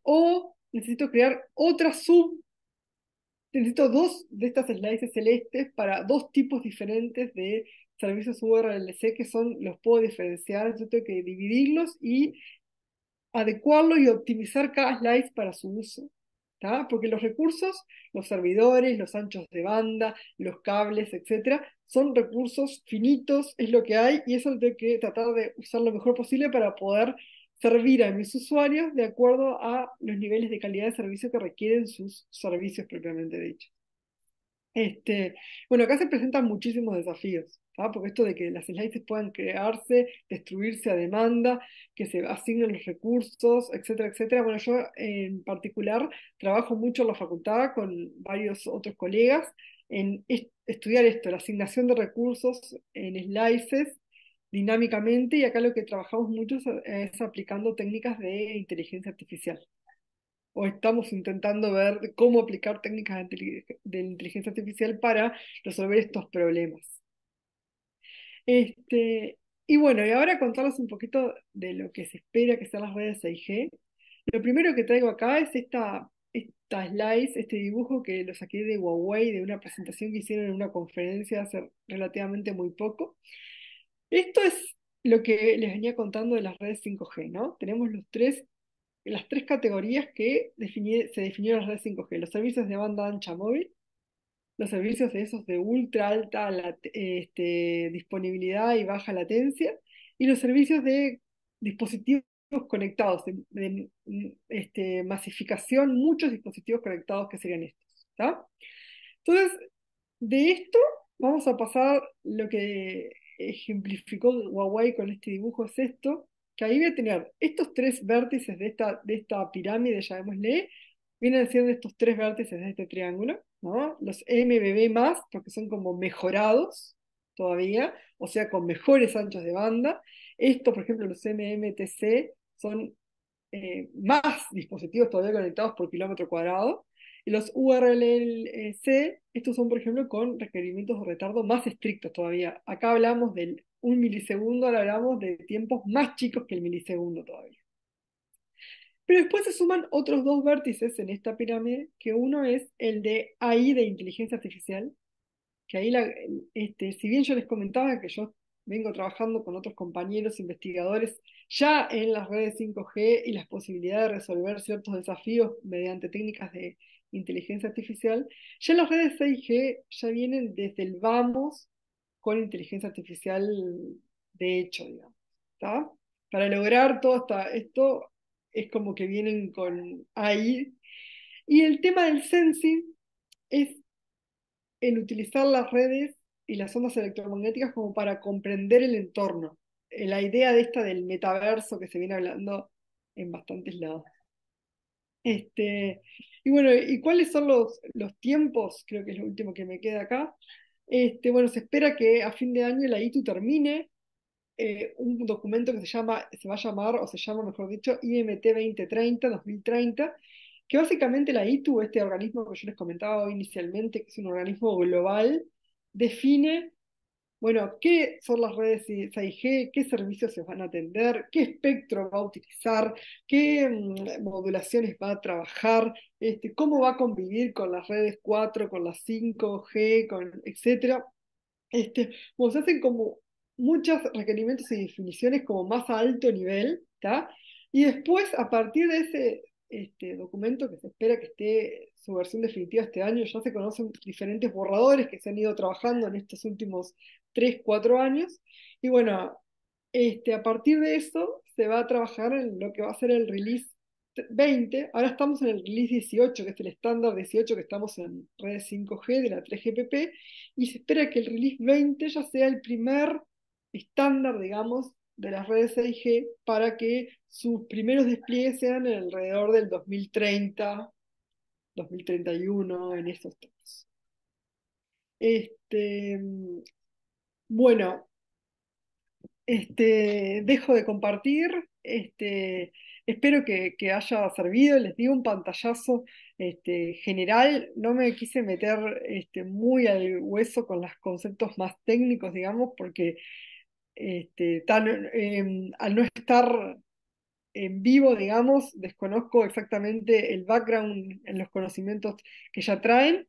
O necesito crear otra necesito dos de estas slices celestes para dos tipos diferentes de servicios URLC que los puedo diferenciar. Entonces tengo que dividirlos y adecuarlo y optimizar cada slice para su uso. ¿Tá? Porque los recursos, los servidores, los anchos de banda, los cables, etcétera, son recursos finitos, es lo que hay, y eso tengo que tratar de usar lo mejor posible para poder servir a mis usuarios de acuerdo a los niveles de calidad de servicio que requieren sus servicios propiamente dichos. Bueno, acá se presentan muchísimos desafíos, ¿tá? Porque esto de que las slices puedan crearse, destruirse a demanda, que se asignen los recursos, etcétera, etcétera. Bueno, yo en particular trabajo mucho en la facultad con varios otros colegas en estudiar esto, la asignación de recursos en slices dinámicamente, y acá lo que trabajamos mucho es aplicando técnicas de inteligencia artificial, o estamos intentando ver cómo aplicar técnicas de inteligencia artificial para resolver estos problemas. Y bueno, y ahora contarles un poquito de lo que se espera que sean las redes 6G. Lo primero que traigo acá es esta slice, este dibujo que lo saqué de Huawei, de una presentación que hicieron en una conferencia hace relativamente muy poco. Esto es lo que les venía contando de las redes 5G, ¿no? Tenemos las tres categorías que se definieron las redes 5G: los servicios de banda ancha móvil, los servicios de esos de ultra alta disponibilidad y baja latencia, y los servicios de dispositivos conectados, de masificación, muchos dispositivos conectados, que serían estos. ¿Tá? Entonces, de esto vamos a pasar lo que ejemplificó Huawei con este dibujo, es esto, que ahí voy a tener estos tres vértices de esta pirámide, llamémosle, vienen siendo estos tres vértices de este triángulo, ¿no? Los MBB más, porque son como mejorados todavía, o sea, con mejores anchos de banda. Estos, por ejemplo, los MMTC, son más dispositivos todavía conectados por kilómetro cuadrado. Y los URLLC, estos son, por ejemplo, con requerimientos de retardo más estrictos todavía. Acá hablamos del 1 milisegundo, ahora hablamos de tiempos más chicos que el milisegundo todavía. Pero después se suman otros dos vértices en esta pirámide, que uno es el de AI, de inteligencia artificial, que ahí, si bien yo les comentaba que yo vengo trabajando con otros compañeros investigadores ya en las redes 5G y las posibilidades de resolver ciertos desafíos mediante técnicas de inteligencia artificial, ya las redes 6G ya vienen desde el vamos con inteligencia artificial de hecho, digamos. ¿Tá? Para lograr todo esto es como que vienen con AI. Y el tema del sensing es el utilizar las redes y las ondas electromagnéticas como para comprender el entorno. La idea de esta del metaverso que se viene hablando en bastantes lados. Y bueno, ¿y cuáles son los tiempos? Creo que es lo último que me queda acá. Bueno, se espera que a fin de año la ITU termine un documento que se va a llamar, o se llama, mejor dicho, IMT 2030, que básicamente la ITU, este organismo que yo les comentaba hoy inicialmente, que es un organismo global, define bueno, qué son las redes 6G, qué servicios se van a atender, qué espectro va a utilizar, qué modulaciones va a trabajar, cómo va a convivir con las redes 4, con las 5G, etcétera. Como se hacen como muchos requerimientos y definiciones como más a alto nivel, ¿tá? Y después, a partir de ese documento que se espera que esté su versión definitiva este año, ya se conocen diferentes borradores que se han ido trabajando en estos últimos 3 4 años. Y bueno, a partir de eso se va a trabajar en lo que va a ser el release 20. Ahora estamos en el release 18, que es el estándar 18 que estamos en redes 5G de la 3GPP, y se espera que el release 20 ya sea el primer estándar, digamos, de las redes 6G para que sus primeros despliegues sean alrededor del 2030, 2031, en esos tiempos. Este, bueno, dejo de compartir, espero que haya servido, les digo un pantallazo general, no me quise meter muy al hueso con los conceptos más técnicos, digamos, porque al no estar en vivo, digamos, desconozco exactamente el background en los conocimientos que ya traen,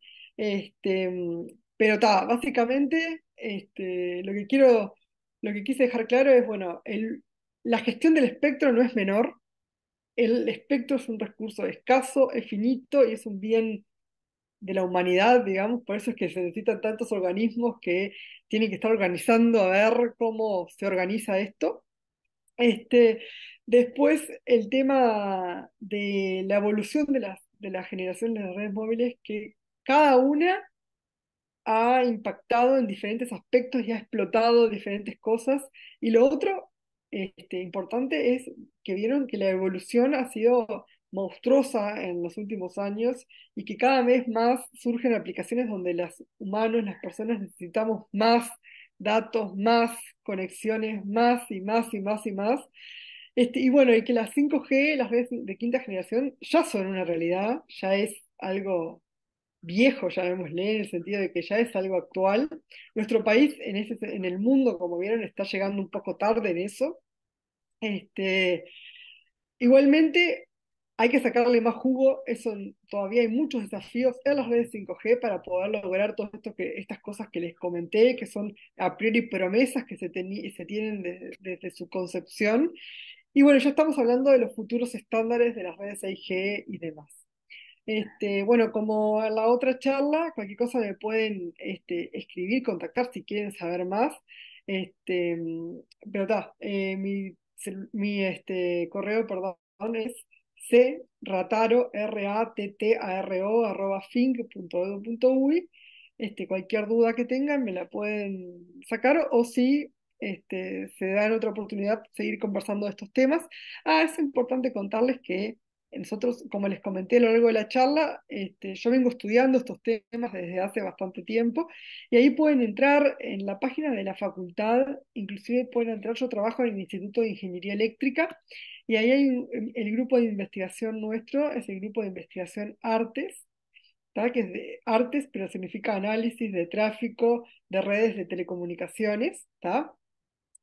pero básicamente lo que quise dejar claro es, bueno, la gestión del espectro no es menor, el espectro es un recurso escaso, es finito y es un bien de la humanidad, digamos, por eso es que se necesitan tantos organismos que tienen que estar organizando a ver cómo se organiza esto. Este, Después, el tema de la evolución de la generación de las redes móviles, que cada una ha impactado en diferentes aspectos y ha explotado diferentes cosas. Y lo otro, importante es que vieron que la evolución ha sido monstruosa en los últimos años y que cada vez más surgen aplicaciones donde los humanos, las personas necesitamos más datos, más conexiones, más y más y más y más. Y bueno, y que las 5G, las redes de quinta generación, ya son una realidad, ya es algo viejo, llamémosle, en el sentido de que ya es algo actual. Nuestro país en el mundo, como vieron, está llegando un poco tarde en eso. Este, Igualmente, hay que sacarle más jugo, todavía hay muchos desafíos en las redes 5G para poder lograr todo esto estas cosas que les comenté, que son a priori promesas que se tienen desde su concepción. Y bueno, ya estamos hablando de los futuros estándares de las redes 6G y demás. Bueno, como en la otra charla, cualquier cosa me pueden escribir, contactar si quieren saber más. Este, pero mi correo, perdón, es crataro, rattaro, @fing.edu.uy. Cualquier duda que tengan me la pueden sacar o si se dan otra oportunidad seguir conversando de estos temas. Es importante contarles que nosotros, como les comenté a lo largo de la charla, yo vengo estudiando estos temas desde hace bastante tiempo y ahí pueden entrar en la página de la facultad, inclusive pueden entrar, yo trabajo en el Instituto de Ingeniería Eléctrica y ahí hay el grupo de investigación nuestro, es el grupo de investigación Artes, ¿tá? Que es de Artes, pero significa análisis de tráfico de redes de telecomunicaciones, ¿tá?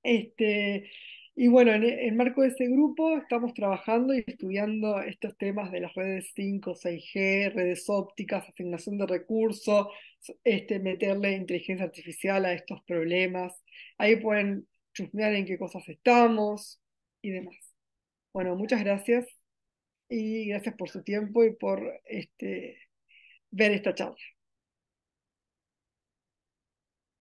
Este, y bueno, en marco de ese grupo estamos trabajando y estudiando estos temas de las redes 5, 6G, redes ópticas, asignación de recursos, meterle inteligencia artificial a estos problemas. Ahí pueden chusmear en qué cosas estamos y demás. Bueno, muchas gracias y gracias por su tiempo y por ver esta charla.